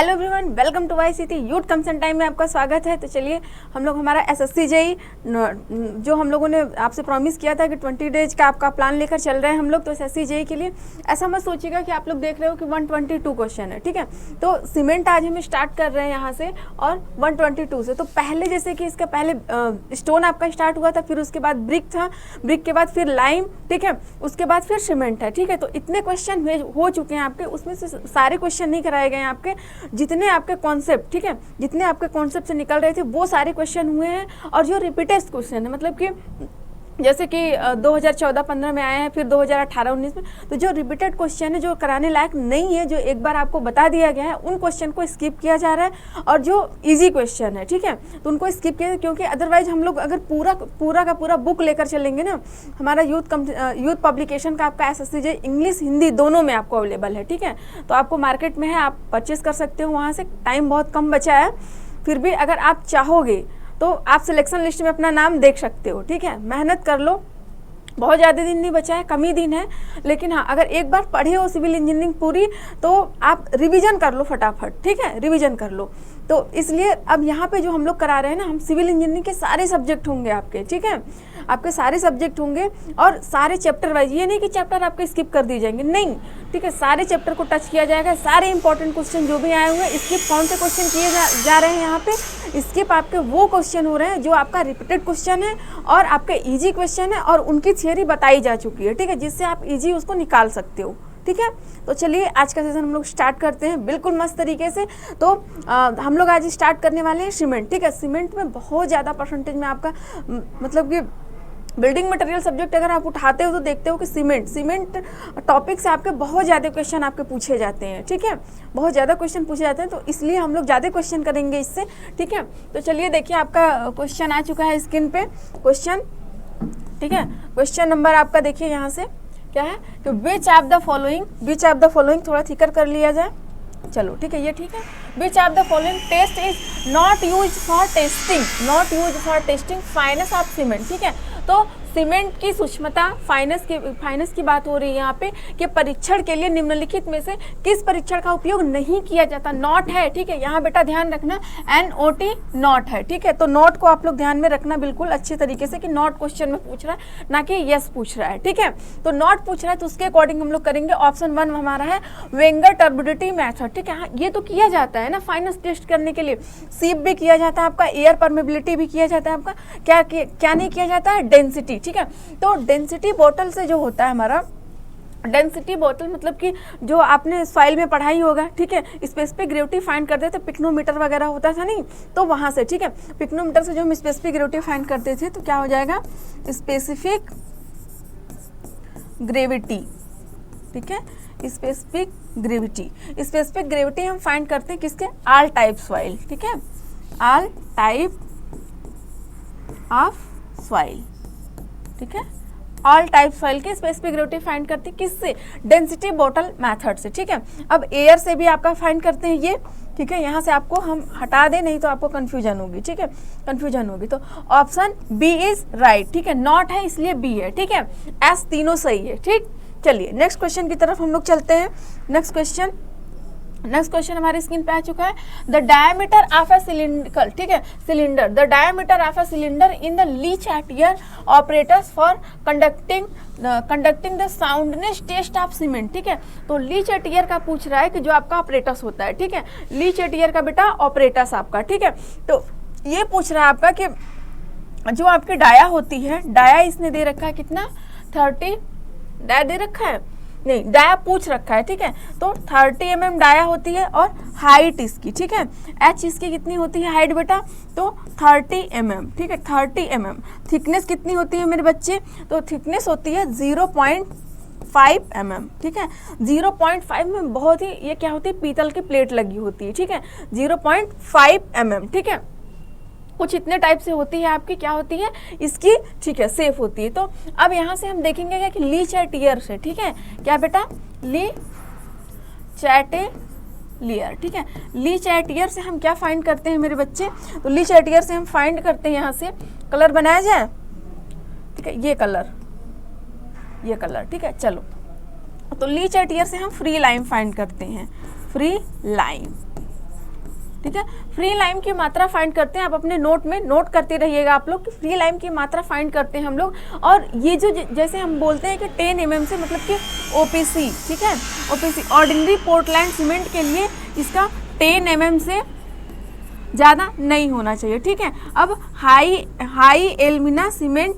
Hello everyone, welcome to YCT youth competition time में आपका स्वागत है। तो चलिए हम लोग हमारा एसएससी जेई जो हम लोगों ने आपसे प्रॉमिस किया था कि 20 डेज का आपका प्लान लेकर चल रहे हैं हम लोग। तो एसएससी जेई के लिए ऐसा मत सोचिएगा कि आप लोग देख रहे हो कि 122 क्वेश्चन है, ठीक है। तो सीमेंट आज हम स्टार्ट कर रहे हैं यहाँ से और 122 से। तो पहले जैसे कि इसका पहले स्टोन आपका स्टार्ट हुआ था, फिर उसके बाद ब्रिक था, ब्रिक के बाद फिर लाइम, ठीक है, उसके बाद फिर सीमेंट है, ठीक है। तो इतने क्वेश्चन हो चुके हैं आपके, उसमें से सारे क्वेश्चन नहीं कराए गए हैं आपके। जितने आपके कॉन्सेप्ट, ठीक है, जितने आपके कॉन्सेप्ट से निकल रहे थे वो सारे क्वेश्चन हुए हैं। और जो रिपीटेड क्वेश्चन है, मतलब कि जैसे कि 2014-15 में आए हैं, फिर 2018-19 में, तो जो रिपीटेड क्वेश्चन है, जो कराने लायक नहीं है, जो एक बार आपको बता दिया गया है, उन क्वेश्चन को स्किप किया जा रहा है। और जो इजी क्वेश्चन है, ठीक है, तो उनको स्किप किया, क्योंकि अदरवाइज हम लोग अगर पूरा का पूरा बुक लेकर चलेंगे ना, हमारा यूथ पब्लिकेशन का आपका एसएससी जेई इंग्लिश हिंदी दोनों में आपको अवेलेबल है, ठीक है। तो आपको मार्केट में है, आप परचेस कर सकते हो वहाँ से। टाइम बहुत कम बचा है, फिर भी अगर आप चाहोगे तो आप सिलेक्शन लिस्ट में अपना नाम देख सकते हो, ठीक है। मेहनत कर लो, बहुत ज़्यादा दिन नहीं बचा है, कम ही दिन है। लेकिन हाँ, अगर एक बार पढ़े हो सिविल इंजीनियरिंग पूरी, तो आप रिवीजन कर लो फटाफट, ठीक है, रिवीजन कर लो। तो इसलिए अब यहाँ पे जो हम लोग करा रहे हैं ना, हम सिविल इंजीनियरिंग के सारे सब्जेक्ट होंगे आपके, ठीक है, आपके सारे सब्जेक्ट होंगे और सारे चैप्टर वाइज। ये नहीं कि चैप्टर आपके स्किप कर दिए जाएंगे, नहीं, ठीक है, सारे चैप्टर को टच किया जाएगा। सारे इंपॉर्टेंट क्वेश्चन जो भी आए हुए हैं, स्किप कौन से क्वेश्चन किए जा रहे हैं यहाँ पे, स्किप आपके वो क्वेश्चन हो रहे हैं जो आपका रिपीटेड क्वेश्चन है और आपके ईजी क्वेश्चन है और उनकी थियरी बताई जा चुकी है, ठीक है, जिससे आप ईजी उसको निकाल सकते हो, ठीक है। तो चलिए आज का सेशन हम लोग स्टार्ट करते हैं बिल्कुल मस्त तरीके से। तो हम लोग आज स्टार्ट करने वाले हैं सीमेंट, ठीक है। सीमेंट में बहुत ज़्यादा परसेंटेज में आपका मतलब कि बिल्डिंग मटेरियल सब्जेक्ट अगर आप उठाते हो तो देखते हो कि सीमेंट टॉपिक से आपके बहुत ज़्यादा क्वेश्चन आपके पूछे जाते हैं, ठीक है, बहुत ज़्यादा क्वेश्चन पूछे जाते हैं। तो इसलिए हम लोग ज़्यादा क्वेश्चन करेंगे इससे, ठीक है। तो चलिए देखिए, आपका क्वेश्चन आ चुका है स्क्रीन पे, क्वेश्चन, ठीक है। क्वेश्चन नंबर आपका देखिए यहाँ से क्या है कि विच ऑफ द फॉलोइंग थोड़ा थिकर कर लिया जाए, चलो ठीक है, ये ठीक है। Which of the following test is not use for testing fineness of cement, ठीक है। तो सीमेंट की सूक्ष्मता, फाइनेंस की बात हो रही है यहाँ पे कि परीक्षण के लिए निम्नलिखित में से किस परीक्षण का उपयोग नहीं किया जाता। नॉट है, ठीक है, यहाँ बेटा ध्यान रखना, NOT नॉट है, ठीक है। तो नॉट को आप लोग ध्यान में रखना बिल्कुल अच्छे तरीके से कि नॉट क्वेश्चन में पूछ रहा है, ना कि यस पूछ रहा है, ठीक है। तो नॉट पूछ रहा है तो उसके अकॉर्डिंग हम लोग करेंगे। ऑप्शन 1 हमारा है वेंगर टर्बिडिटी मेथड, ठीक है। हाँ, ये तो किया जाता है ना फाइनेंस टेस्ट करने के लिए, सीप भी किया जाता है आपका, एयर परमेबिलिटी भी किया जाता है आपका, क्या नहीं किया जाता है, डेंसिटी, ठीक है। तो डेंसिटी बॉटल से जो होता है हमारा, डेंसिटी बॉटल मतलब कि जो आपने सॉइल में पढ़ाई होगा, ठीक है, स्पेसिफिक ग्रेविटी फाइंड करते थे, पिक्नोमीटर वगैरह होता था नहीं, तो वहाँ से, ठीक है, पिक्नोमीटर से जो हम स्पेसिफिक ग्रेविटी फाइंड करते थे, तो क्या हो जाएगा, स्पेसिफिक ग्रेविटी, ठीक है, स्पेसिफिक ग्रेविटी हम फाइंड करते हैं किसके, ऑल टाइप सॉइल, ठीक है, ऑल टाइप ऑफ सॉइल, ठीक है, ऑल टाइप सॉइल के स्पेसिफिक ग्रेविटी फाइंड करते हैं किससे, डेंसिटी बॉटल मेथड से, ठीक है। अब एयर से भी आपका फाइंड करते हैं ये, ठीक है, यहाँ से आपको हम हटा दें, नहीं तो आपको कंफ्यूजन होगी, ठीक है, कंफ्यूजन होगी। तो ऑप्शन बी इज राइट, ठीक है, नॉट है इसलिए बी है, ठीक है, एस तीनों सही है, ठीक। चलिए नेक्स्ट क्वेश्चन की तरफ हम लोग चलते हैं। नेक्स्ट क्वेश्चन हमारी स्क्रीन पे आ चुका है। The diameter of a cylindrical, ठीक है, cylinder, the diameter of a cylinder in the Le Chatelier apparatus for conducting the soundness test of cement, ठीक है। तो लीच एट ईयर का पूछ रहा है कि जो आपका ऑपरेटर्स होता है, ठीक है, लीच एट ईयर का बेटा ऑपरेटर्स आपका, ठीक है। तो ये पूछ रहा है आपका कि जो आपकी डाया होती है, डाया इसने दे रखा है कितना, 30 डाया दे रखा है, नहीं, डाया पूछ रखा है, ठीक है। तो 30 mm डाया होती है और हाइट इसकी, ठीक है, एच इसकी कितनी होती है हाइट बेटा, तो 30 mm, ठीक है, 30 mm। थिकनेस कितनी होती है मेरे बच्चे, तो थिकनेस होती है 0.5 mm, ठीक है। 0.5 में बहुत ही, ये क्या होती है, पीतल की प्लेट लगी होती है, ठीक है, 0.5 mm, ठीक है। कुछ इतने टाइप से होती है आपकी, क्या होती है इसकी, ठीक है, सेफ होती है। तो अब यहाँ से हम देखेंगे क्या कि लीच एट ईयर से, ठीक है, क्या बेटा, लीच एट ईयर, ठीक है, लीच एट ईयर से हम क्या फाइंड करते हैं मेरे बच्चे, तो लीच एट ईयर से हम फाइंड करते हैं, यहाँ से कलर बनाया जाए, ठीक है, ये कलर, ठीक है। चलो, तो लीच एट ईयर से हम फ्री लाइन फाइंड करते हैं, फ्री लाइन, ठीक है। फ्री लाइम की मात्रा फाइंड करते हैं, आप अपने नोट में नोट करते रहिएगा आप लोग कि फ्री लाइम की मात्रा फाइंड करते हैं हम लोग। और ये जो जैसे हम बोलते हैं कि 10 mm से मतलब कि OPC, ठीक है, OPC ऑर्डिनरी पोर्टलैंड सीमेंट के लिए इसका 10 mm से ज़्यादा नहीं होना चाहिए, ठीक है। अब हाई एल्यूमिना सीमेंट,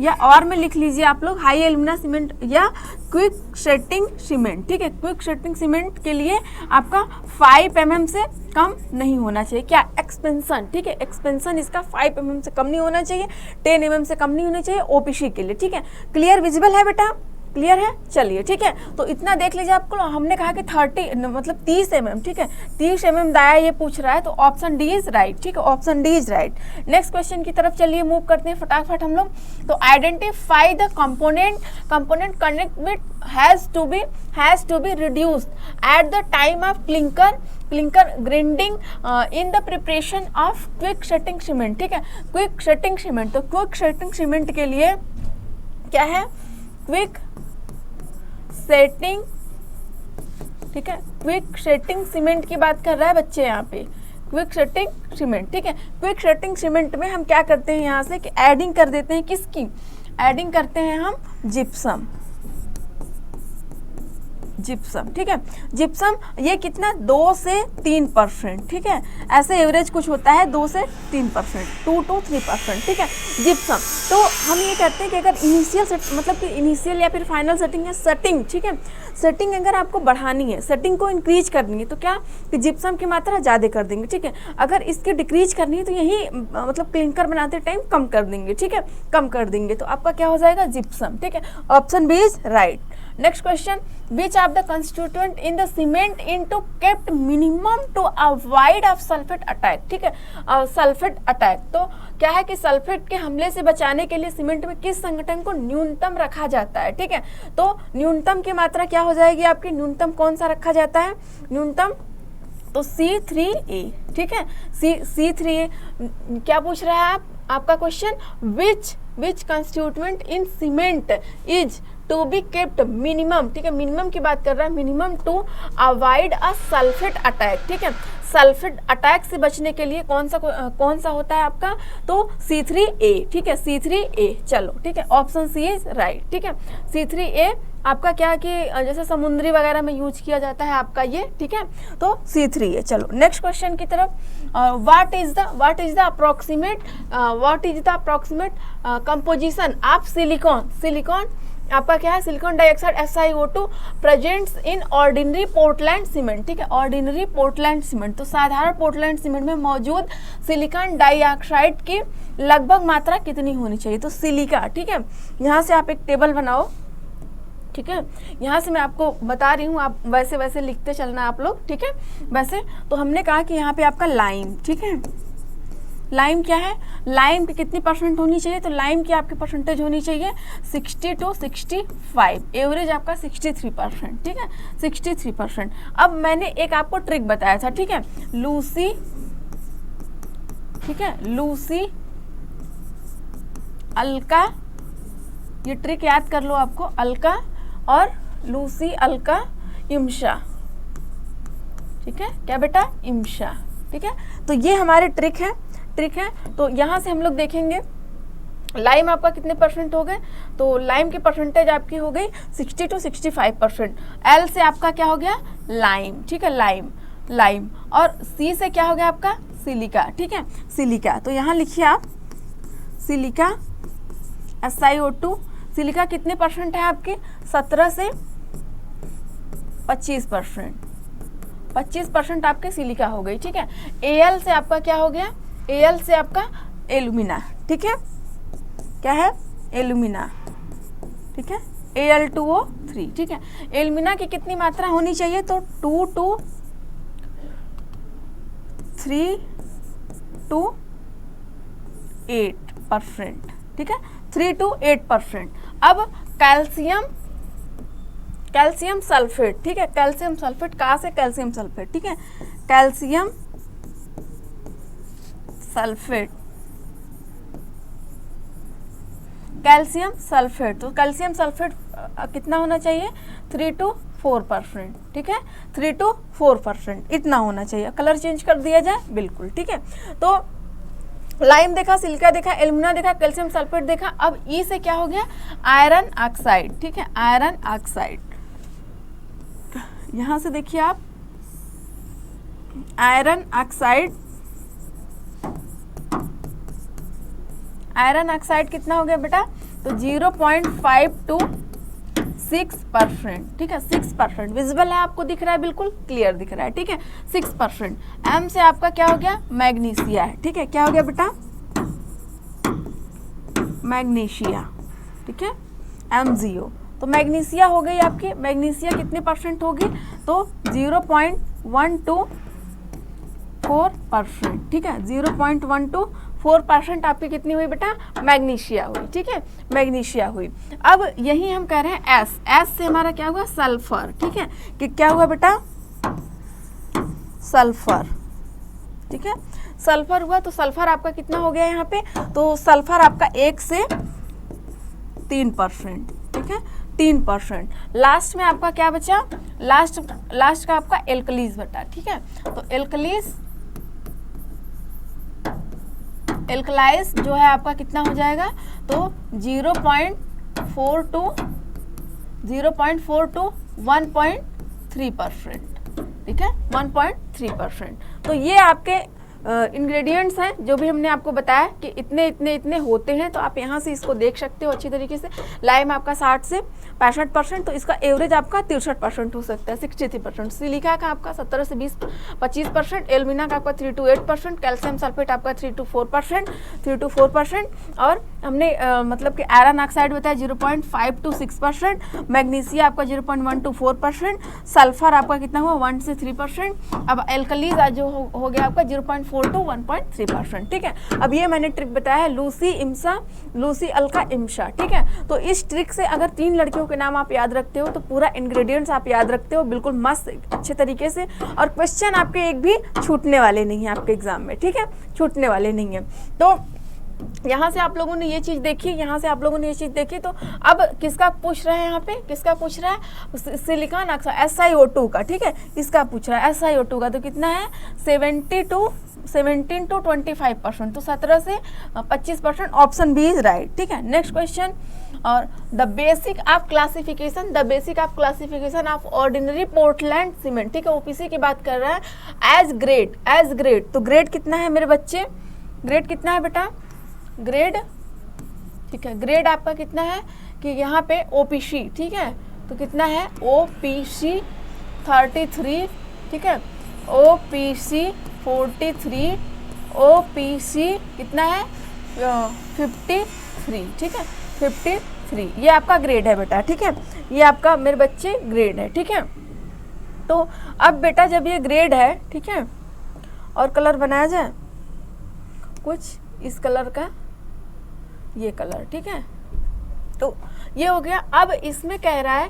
या और में लिख लीजिए आप लोग हाई एल्यूमिना सीमेंट या क्विक सेटिंग सीमेंट, ठीक है। क्विक सेटिंग सीमेंट के लिए आपका 5 mm से कम नहीं होना चाहिए। क्या? एक्सपेंशन, ठीक है, एक्सपेंशन इसका 5 mm से कम नहीं होना चाहिए, 10 mm से कम नहीं होना चाहिए OPC के लिए, ठीक है। क्लियर, विजिबल है बेटा? क्लियर है? चलिए, ठीक है। तो इतना देख लीजिए आपको। हमने कहा कि 30 mm, ठीक है, 30 mm दाया ये पूछ रहा है, तो ऑप्शन डी इज राइट, ठीक है, option D is right. Next question की तरफ चलिए मूव करते हैं फटाफट हम लोग। तो identify the component connect has to be reduced at the time of clinker grinding in the preparation of quick setting cement, ठीक है। क्विक सेटिंग सीमेंट, तो क्विक सेटिंग सीमेंट के लिए क्या है? क्विक सेटिंग, ठीक है, क्विक सेटिंग सीमेंट की बात कर रहा है बच्चे यहाँ पे, क्विक सेटिंग सीमेंट, ठीक है। क्विक सेटिंग सीमेंट में हम क्या करते हैं यहाँ से कि एडिंग कर देते हैं, किसकी एडिंग करते हैं हम? जिप्सम, ठीक है। जिप्सम ये कितना? 2 से 3%, ठीक है। ऐसे एवरेज कुछ होता है 2 से 3%, 2 to 3%, ठीक है, जिप्सम। तो हम ये कहते हैं कि अगर इनिशियल या फिर फाइनल सेटिंग है, सेटिंग, ठीक है, सेटिंग अगर आपको बढ़ानी है, सेटिंग को इंक्रीज करनी है, तो क्या कि जिप्सम की मात्रा ज़्यादा कर देंगे, ठीक है। अगर इसकी डिक्रीज करनी है तो यही मतलब क्लिंकर बनाते टाइम कम कर देंगे, ठीक है, कम कर देंगे, तो आपका क्या हो जाएगा? जिप्सम, ठीक है, option B is right. Next question, which of the constituent in the cement into kept minimum to avoid of sulfate attack, ठीक है, सल्फेट अटैक। तो क्या है कि सल्फेट के हमले से बचाने के लिए सीमेंट में किस संगठन को न्यूनतम रखा जाता है, ठीक है। तो न्यूनतम की मात्रा क्या हो जाएगी आपकी? न्यूनतम कौन सा रखा जाता है? न्यूनतम तो C3A, ठीक है, C3A। क्या पूछ रहा है आपका question? Which constituent in cement is to be kept minimum, ठीक है, मिनिमम की बात कर रहा है, minimum to avoid a sulphate attack, ठीक है। सल्फेट अटैक से बचने के लिए कौन सा होता है आपका? तो C3A, ठीक है, C3A। चलो, ठीक है, ऑप्शन सी इज राइट, ठीक है। C3A आपका क्या कि जैसे समुद्री वगैरह में यूज किया जाता है आपका ये, ठीक है, तो C3A। चलो नेक्स्ट क्वेश्चन की तरफ। What is the approximate composition of silicon आपका क्या है? सिलिकॉन डाइऑक्साइड SiO2 प्रेजेंट्स इन ऑर्डिनरी पोर्टलैंड सीमेंट, ठीक है, ऑर्डिनरी पोर्टलैंड सीमेंट। तो साधारण पोर्टलैंड सीमेंट में मौजूद सिलिकॉन डाइऑक्साइड की लगभग मात्रा कितनी होनी चाहिए? तो सिलिका, ठीक है, यहाँ से आप एक टेबल बनाओ, ठीक है, यहाँ से मैं आपको बता रही हूँ, आप वैसे वैसे लिखते चलना आप लोग, ठीक है। वैसे तो हमने कहा कि यहाँ पे आपका लाइम, ठीक है, लाइम क्या है? लाइम की कितनी परसेंट होनी चाहिए? तो लाइम की आपकी परसेंटेज होनी चाहिए 60 to 65, एवरेज आपका 63%, ठीक है, 63%। अब मैंने एक आपको ट्रिक बताया था, ठीक है, लूसी, ठीक है, लूसी अल्का, ये ट्रिक याद कर लो आपको, अल्का और लूसी अल्का इम्शा, ठीक है, क्या बेटा? इम्शा, ठीक है। तो ये हमारे ट्रिक है। तो यहाँ से हम लोग देखेंगे लाइम आपका कितने परसेंट हो गए? तो लाइम की परसेंटेज आपकी हो गई 60 to 65%। एल से आपका क्या हो गया? लाइम, ठीक है, लाइम। और सी से क्या हो गया आपका? सिलिका, ठीक है, सिलिका। तो यहाँ लिखिए आप सिलिका SiO2, सिलिका कितने परसेंट है आपकी? 17 से 25%, 25% आपके सिलिका हो गई, ठीक है। Al से आपका क्या हो गया? Al से आपका एल्यूमिना, ठीक है, क्या है? एल्यूमिना, ठीक है, Al2O3, ठीक है। एल्यूमिना की कितनी मात्रा होनी चाहिए? तो 2 to 3 to 8%, ठीक है, 3 to 8%। अब कैल्शियम सल्फेट, ठीक है, कैल्शियम सल्फेट कहाँ से? कैल्शियम सल्फेट, ठीक है, कैल्शियम सल्फेट। तो कैल्शियम सल्फेट कितना होना चाहिए? 3 to 4%, ठीक है, 3 to 4% इतना होना चाहिए। कलर चेंज कर दिया जाए, बिल्कुल ठीक है। तो लाइम देखा, सिलिका देखा, एल्यूमिना देखा, कैल्शियम सल्फेट देखा। अब ई से क्या हो गया, आयरन ऑक्साइड, ठीक है, आयरन ऑक्साइड। यहां से देखिए आप, आयरन ऑक्साइड, आयरन ऑक्साइड कितना हो गया बेटा, तो 0.526%, ठीक है, 6%। विजिबल है, आपको दिख रहा है, बिल्कुल क्लियर दिख रहा है, ठीक है, 6%। एम से आपका क्या हो गया, मैग्नीशिया है, ठीक है, क्या हो गया बेटा, मैग्नीशिया, ठीक है, MgO। तो मैग्नीशिया हो गई आपकी, मैग्नीशिया कितने परसेंट होगी, तो 0.124%, ठीक है, 0.124% आपकी कितनी हुई बेटा, मैग्नीशिया हुई, ठीक है, मैग्नीशिया हुई। अब यही हम कह रहे हैं एस, एस से हमारा क्या हुआ, सल्फर, ठीक है, कि क्या हुआ बेटा, सल्फर, ठीक है, सल्फर हुआ। तो सल्फर आपका कितना हो गया यहाँ पे, तो सल्फर आपका 1 से 3%, ठीक है, 3%। लास्ट में आपका क्या बचा, लास्ट का आपका एल्कलीज बटा, ठीक है। तो एल्कलाइज जो है आपका कितना हो जाएगा, तो 0.4 to 1.3%, ठीक है, 1.3%। तो ये आपके इंग्रेडिएंट्स हैं जो भी हमने आपको बताया कि इतने इतने इतने होते हैं। तो आप यहाँ से इसको देख सकते हो अच्छी तरीके से। लाइम आपका 60 से 65%, तो इसका एवरेज आपका 63% हो सकता है, 63%। सिलिका का आपका 17 से 25%, एल्यूमिना का आपका 3 to 8%, कैल्शियम सल्फेट आपका 3 to 4%, और हमने मतलब कि आयरन ऑक्साइड बताया 0.5 to 6%, मैग्नीशिया आपका 0.1 to 4%, सल्फर आपका कितना हुआ 1 से 3%। अब एल्कलीज जो हो गया आपका 0.4 to 1.3%, ठीक है। अब ये मैंने ट्रिक बताया है, लूसी, इम्सा, लूसी, अल्का, इम्शा, ठीक है। तो इस ट्रिक से अगर 3 लड़कियों के नाम आप याद रखते हो तो पूरा इंग्रेडिएंट्स आप याद रखते हो बिल्कुल मस्त अच्छे तरीके से, और क्वेश्चन आपके एक भी छूटने वाले नहीं है आपके एग्जाम में, ठीक है, छूटने वाले नहीं है। तो यहाँ से आप लोगों ने ये चीज़ देखी, यहाँ से आप लोगों ने ये चीज़ देखी। तो अब किसका पूछ रहा है, यहाँ पे किसका पूछ रहा है, सिलिकॉन ऑक्साइड SiO2 का, ठीक है, इसका पूछ रहा है SiO2 का। तो कितना है 17 to 25%, तो 17 से 25%, ऑप्शन बी इज राइट, ठीक है। नेक्स्ट क्वेश्चन, और the basic of classification of ordinary Portland cement, ठीक है, OPC की बात कर रहा है। एज ग्रेड, तो ग्रेड कितना है मेरे बच्चे, ग्रेड कितना है बेटा, ग्रेड, ठीक है, ग्रेड आपका कितना है कि यहाँ पे OPC, ठीक है, तो कितना है OPC 33, ठीक है, OPC 43, OPC कितना है 53, ठीक है, 53, ये आपका ग्रेड है बेटा, ठीक है, ये आपका मेरे बच्चे ग्रेड है, ठीक है। तो अब बेटा जब ये ग्रेड है, ठीक है, और कलर बनाया जाए कुछ इस कलर का, ये कलर, ठीक है, तो ये हो गया। अब इसमें कह रहा है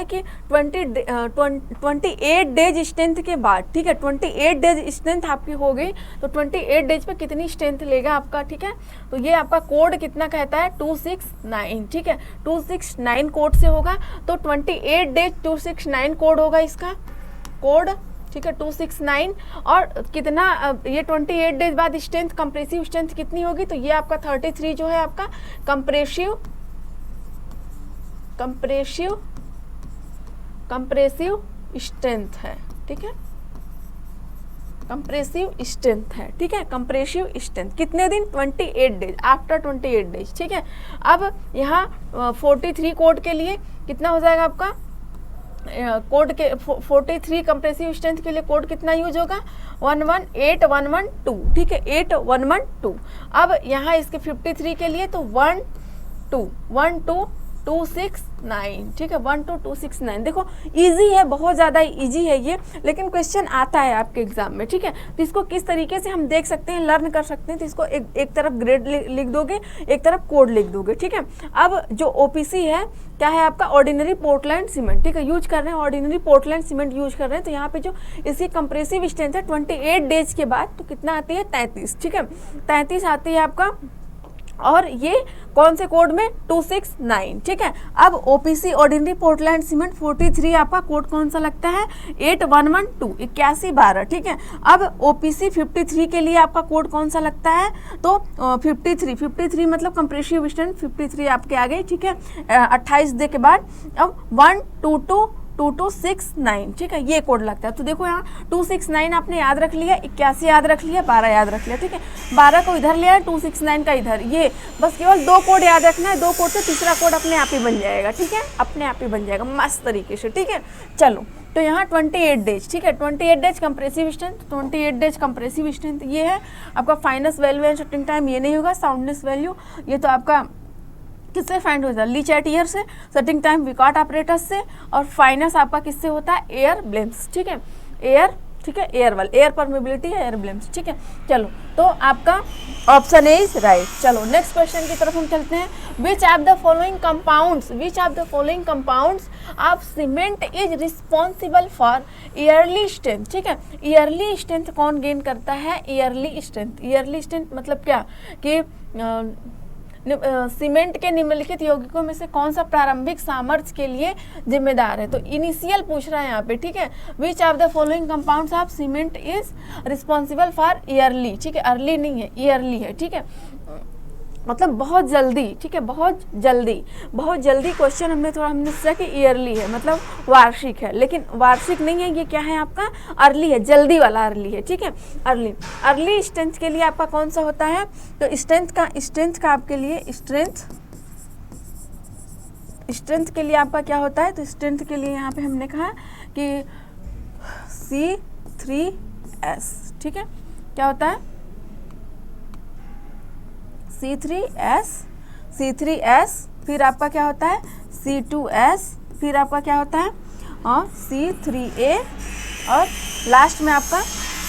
कि 28 डेज स्ट्रेंथ के बाद, ठीक है, 28 डेज स्ट्रेंथ आपकी हो गई, तो 28 डेज पे कितनी स्ट्रेंथ लेगा आपका, ठीक है। तो ये आपका कोड कितना कहता है 269, ठीक है, 269 कोड से होगा। तो 28 डेज 269 कोड होगा इसका कोड, ठीक है, 269। और कितना ये 28 डेज बाद स्ट्रेंथ, कंप्रेसिव स्ट्रेंथ कितनी होगी, तो ये आपका 33 जो है आपका कंप्रेसिव स्ट्रेंथ है, ठीक है, कंप्रेसिव स्ट्रेंथ है, ठीक है, कंप्रेसिव स्ट्रेंथ कितने दिन, 28 डेज, आफ्टर 28 डेज, ठीक है। अब यहाँ 43 कोड के लिए कितना हो जाएगा आपका, कोड के 43 कंप्रेसिव स्ट्रेंथ के लिए कोड कितना यूज होगा 118112, ठीक है, 8112। अब यहाँ इसके 53 के लिए तो 12269, ठीक है, 12269। देखो इजी है, बहुत ज़्यादा इजी है ये, लेकिन क्वेश्चन आता है आपके एग्जाम में, ठीक है। तो इसको किस तरीके से हम देख सकते हैं, लर्न कर सकते हैं। तो इसको एक तरफ ग्रेड लिख दोगे, एक तरफ कोड लिख दोगे, ठीक है। अब जो OPC है क्या है आपका, ऑर्डिनरी पोर्टलैंड सीमेंट, ठीक है, यूज कर रहे हैं, ऑर्डिनरी पोर्टलैंड सीमेंट यूज कर रहे हैं। तो यहाँ पे जो इसकी कंप्रेसिव स्ट्रेंथ है 28 डेज के बाद, तो कितना आती है 33, ठीक है, 33 आती है आपका और ये कौन से कोड में 269, ठीक है। अब ओपीसी ऑर्डिनरी पोर्टलैंड सीमेंट 43 आपका कोड कौन सा लगता है 8112 8112, ठीक है। अब ओपीसी 53 के लिए आपका कोड कौन सा लगता है तो 53 मतलब कंप्रेसिव स्ट्रेंथ 53 आपके आ गए, ठीक है। 28 डे के बाद अब 1222269, ठीक है, ये कोड लगता है। तो देखो यहाँ 269 आपने याद रख लिया, 81 याद रख लिया, 12 याद रख लिया, ठीक है। 12 को इधर ले आए, 269 का इधर, ये बस केवल 2 कोड याद रखना है। 2 कोड से तीसरा कोड अपने आप ही बन जाएगा, ठीक है, अपने आप ही बन जाएगा मस्त तरीके से, ठीक है। चलो तो यहाँ 28 डेज, ठीक है, 28 days compressive strength, 28 days compressive strength ये है आपका। Fineness value and setting time ये नहीं होगा, साउंडनेस वैल्यू ये तो आपका किससे फाइंड होता है लीचैट ईयर से, सेटिंग टाइम विकॉट ऑपरेटर्स से, और फाइनेस आपका किससे होता है एयर ब्लेम्स, ठीक है, एयर, ठीक है, एयर वाल, एयर परमेबिलिटी है, एयर ब्लेम्स, ठीक है। चलो तो आपका ऑप्शन ए इज राइट। चलो नेक्स्ट क्वेश्चन की तरफ हम चलते हैं। विच of the following compounds of cement is responsible for yearly strength, ठीक है। ईयरली स्ट्रेंथ कौन गेन करता है, ईयरली स्ट्रेंथ मतलब क्या कि सीमेंट के निम्नलिखित यौगिकों में से कौन सा प्रारंभिक सामर्थ्य के लिए जिम्मेदार है। तो इनिशियल पूछ रहा है यहाँ पे, ठीक है। Which of the following compounds of cement is responsible for yearly, ठीक है, अर्ली नहीं है, ईयरली है, ठीक है, मतलब बहुत जल्दी, ठीक है, बहुत जल्दी क्वेश्चन हमने सोचा कि ईयरली है मतलब वार्षिक है, लेकिन वार्षिक नहीं है, ये क्या है आपका अर्ली है, जल्दी वाला अर्ली है, ठीक है। अर्ली स्ट्रेंथ के लिए आपका कौन सा होता है तो स्ट्रेंथ का आपके लिए स्ट्रेंथ के लिए आपका क्या होता है तो स्ट्रेंथ के लिए यहाँ पे हमने कहा कि C3S, ठीक है, क्या होता है C3S, फिर आपका क्या होता है C2S, फिर आपका क्या होता है और C3A, और लास्ट में आपका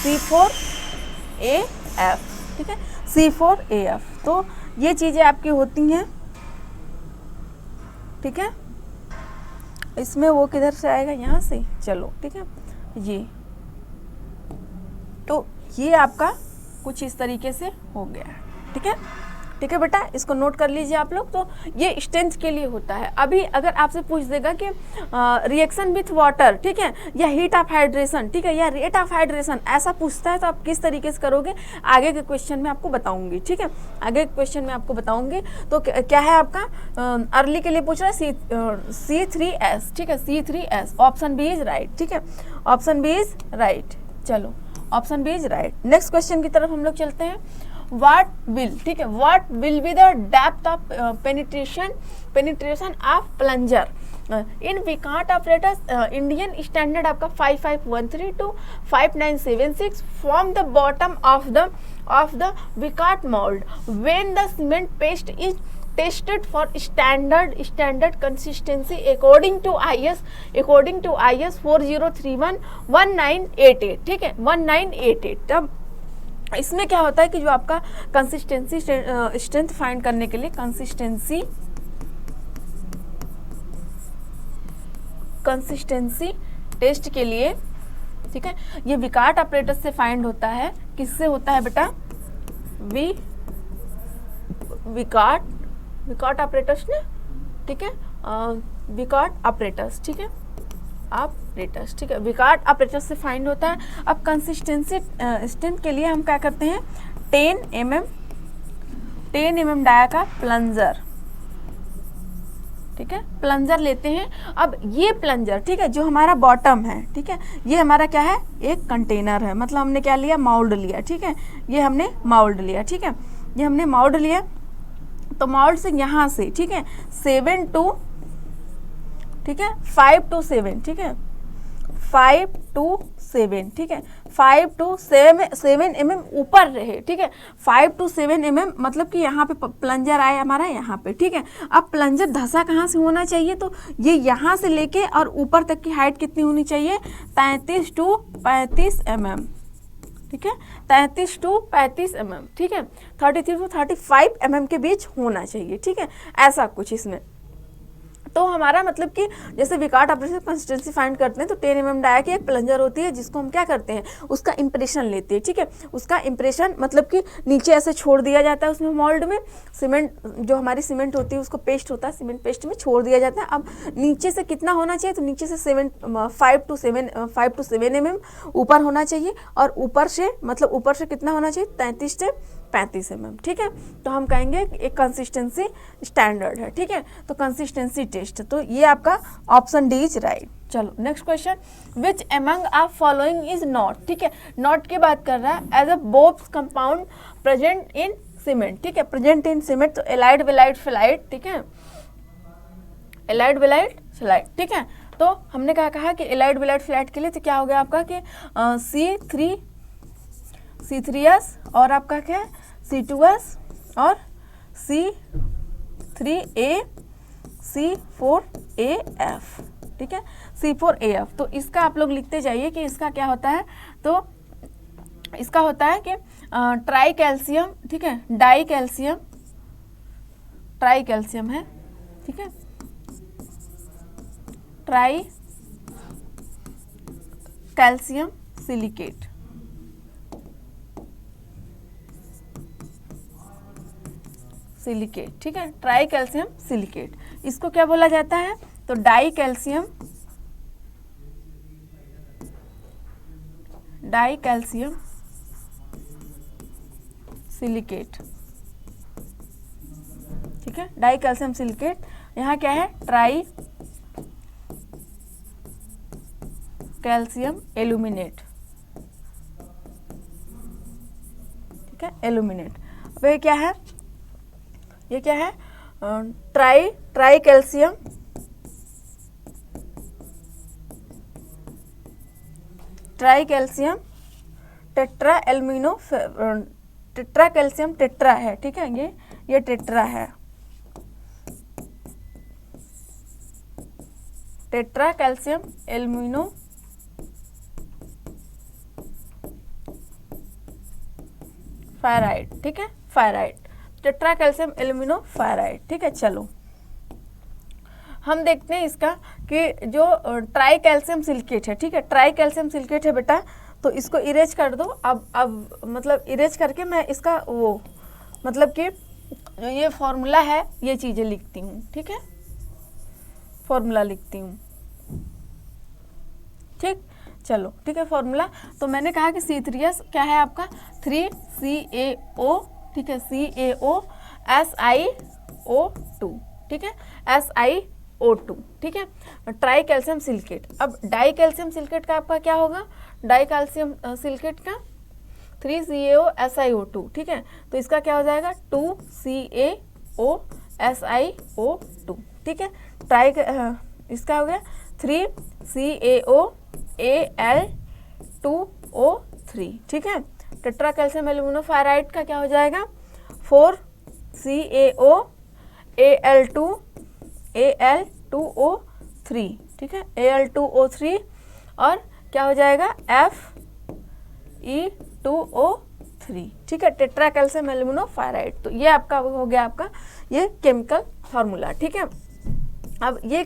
C4AF, ठीक है, C4AF। तो ये चीज़ें आपकी होती हैं, ठीक है। इसमें वो किधर से आएगा यहाँ से, चलो ठीक है। तो ये आपका कुछ इस तरीके से हो गया, ठीक है बेटा, इसको नोट कर लीजिए आप लोग। तो ये स्ट्रेंथ के लिए होता है। अभी अगर आपसे पूछ देगा कि रिएक्शन विथ वाटर, ठीक है, या हीट ऑफ हाइड्रेशन, ठीक है, या रेट ऑफ हाइड्रेशन, ऐसा पूछता है तो आप किस तरीके से करोगे आगे के क्वेश्चन में आपको बताऊंगी, ठीक है, आगे के क्वेश्चन में आपको बताऊंगी। तो क्या है आपका अर्ली के लिए पूछ रहा है C3S, ठीक है, C3S, option B is right, ठीक है, ऑप्शन बी इज राइट। चलो option B is right. Next question की तरफ हम लोग चलते हैं। What will be the depth of penetration of plunger in Vicat apparatus Indian standard आपका 5513 to 5976 from the bottom of the Vicat mold when the cement paste is tested for standard consistency according to IS 4031 1988, ठीक है, 1988। तब इसमें क्या होता है कि जो आपका कंसिस्टेंसी स्ट्रेंथ फाइंड करने के लिए कंसिस्टेंसी टेस्ट के लिए, ठीक है, ये विकाट ऑपरेटर से फाइंड होता है। किससे होता है बेटा विकाट ऑपरेटर्स ने, ठीक है, विकाट ऑपरेटर्स, ठीक है, ऑपरेटर्स, ठीक है, विकाट ऑपरेटर्स से फाइंड होता है। अब कंसिस्टेंसी स्ट्रेंथ के लिए हम क्या करते हैं 10 mm डाया का प्लंजर, ठीक है, प्लंजर लेते हैं। अब ये प्लंजर, ठीक है, जो हमारा बॉटम है, ठीक है, ये हमारा क्या है एक कंटेनर है, मतलब हमने क्या लिया माउल्ड लिया, ठीक है, ये हमने माउल्ड लिया, ठीक है, ये हमने माउल्ड लिया। तो माउल्ड से यहाँ से, ठीक है, 5 to 7, ठीक है, 5 to 7, ठीक है, 5 to 7 mm ऊपर रहे, ठीक है, 5 to 7 mm मतलब कि यहाँ पे प्लंजर आया हमारा यहाँ पे, ठीक है। अब प्लंजर धसा कहाँ से होना चाहिए तो ये यहाँ से लेके और ऊपर तक की हाइट कितनी होनी चाहिए 33 to 35 mm, ठीक है, 33 to 35 mm, ठीक है, 33 to 35 mm के बीच होना चाहिए, ठीक है, ऐसा कुछ इसमें तो हमारा मतलब कि जैसे विकार्ट ऑपरेशन कंसिस्टेंसी फाइंड करते हैं तो 10 mm डाया की एक प्लंजर होती है जिसको हम क्या करते हैं, उसका इंप्रेशन लेते हैं, ठीक है। उसका इंप्रेशन मतलब कि नीचे ऐसे छोड़ दिया जाता है, उसमें मोल्ड में सीमेंट, जो हमारी सीमेंट होती है उसको पेस्ट होता है, सीमेंट पेस्ट में छोड़ दिया जाता है। अब नीचे से कितना होना चाहिए, तो नीचे से 5 to 7 mm ऊपर होना चाहिए, और ऊपर से मतलब ऊपर से कितना होना चाहिए, 33 से 35 mm, ठीक है। तो हम कहेंगे एक कंसिस्टेंसी स्टैंडर्ड है, ठीक है। तो कंसिस्टेंसी टेस्ट, तो ये आपका ऑप्शन डी इज राइट। चलो next question, which among of following is not, ठीक है। नॉट की बात कर रहा है as a Bogue's compound present in cement, ठीक है। प्रेजेंट इन सीमेंट, तो एलाइड विलाइड फिलाइट, ठीक है, एलाइड विलाइड फिलाइट, ठीक है। तो हमने कहा कि एलाइड विलाइड फिलाइट के लिए तो क्या हो गया आपका कि C3S और आपका क्या है C2S और C3A C4AF, ठीक है, C4AF। तो इसका आप लोग लिखते जाइए कि इसका क्या होता है, तो इसका होता है कि ट्राई कैल्शियम, ठीक है, डाई कैल्शियम, ट्राई कैल्शियम है, ठीक है, ट्राई कैल्शियम सिलिकेट, सिलिकेट, ठीक है, ट्राई कैल्शियम सिलिकेट। इसको क्या बोला जाता है, तो डाई कैल्शियम सिलिकेट, ठीक है, डाई कैल्शियम सिलिकेट। यहाँ क्या है, ट्राई कैल्शियम एल्यूमिनेट, ठीक है, एल्यूमिनेट। अब ये क्या है, ये क्या है, tri calcium tetra alumino, tetra calcium tetra है, ठीक है, ये टेट्रा है, टेट्रा कैल्शियम एल्यूमिनो फायराइड, ठीक है, फायराइड, टेट्रा कैल्शियम एल्यूमिनो फायराइड, ठीक है। चलो हम देखते हैं इसका कि जो ट्राई कैल्शियम सिलिकेट है, ठीक है, ट्राई कैल्शियम सिलिकेट है बेटा, तो इसको इरेज कर दो। अब मतलब इरेज करके मैं इसका वो मतलब कि जो ये फॉर्मूला है ये चीज़ें लिखती हूँ, ठीक है, फॉर्मूला लिखती हूँ, ठीक। चलो ठीक है, फॉर्मूला तो मैंने कहा कि C3S क्या है आपका 3CaO, ठीक है, CaO SiO2, ठीक है, SiO2, ठीक है, ट्राई कैल्शियम सिलिकेट। अब डाई कैल्शियम सिलिकेट का आपका क्या होगा, डाई कैल्शियम सिलिकेट का 3CaO SiO2, ठीक है, तो इसका क्या हो जाएगा 2CaO SiO2, ठीक है, ट्राई इसका हो गया 3CaO Al2O3, ठीक है। टेट्रा कैल्शियम एल्यूमिनो फायराइड का क्या हो जाएगा 4CaO Al2O3, ठीक है, Al2O3 और क्या हो जाएगा Fe2O3, ठीक है, टेट्रा कैल्शियम एल्यूमिनो फायराइड। तो ये आपका हो गया आपका ये केमिकल फार्मूला, ठीक है। अब ये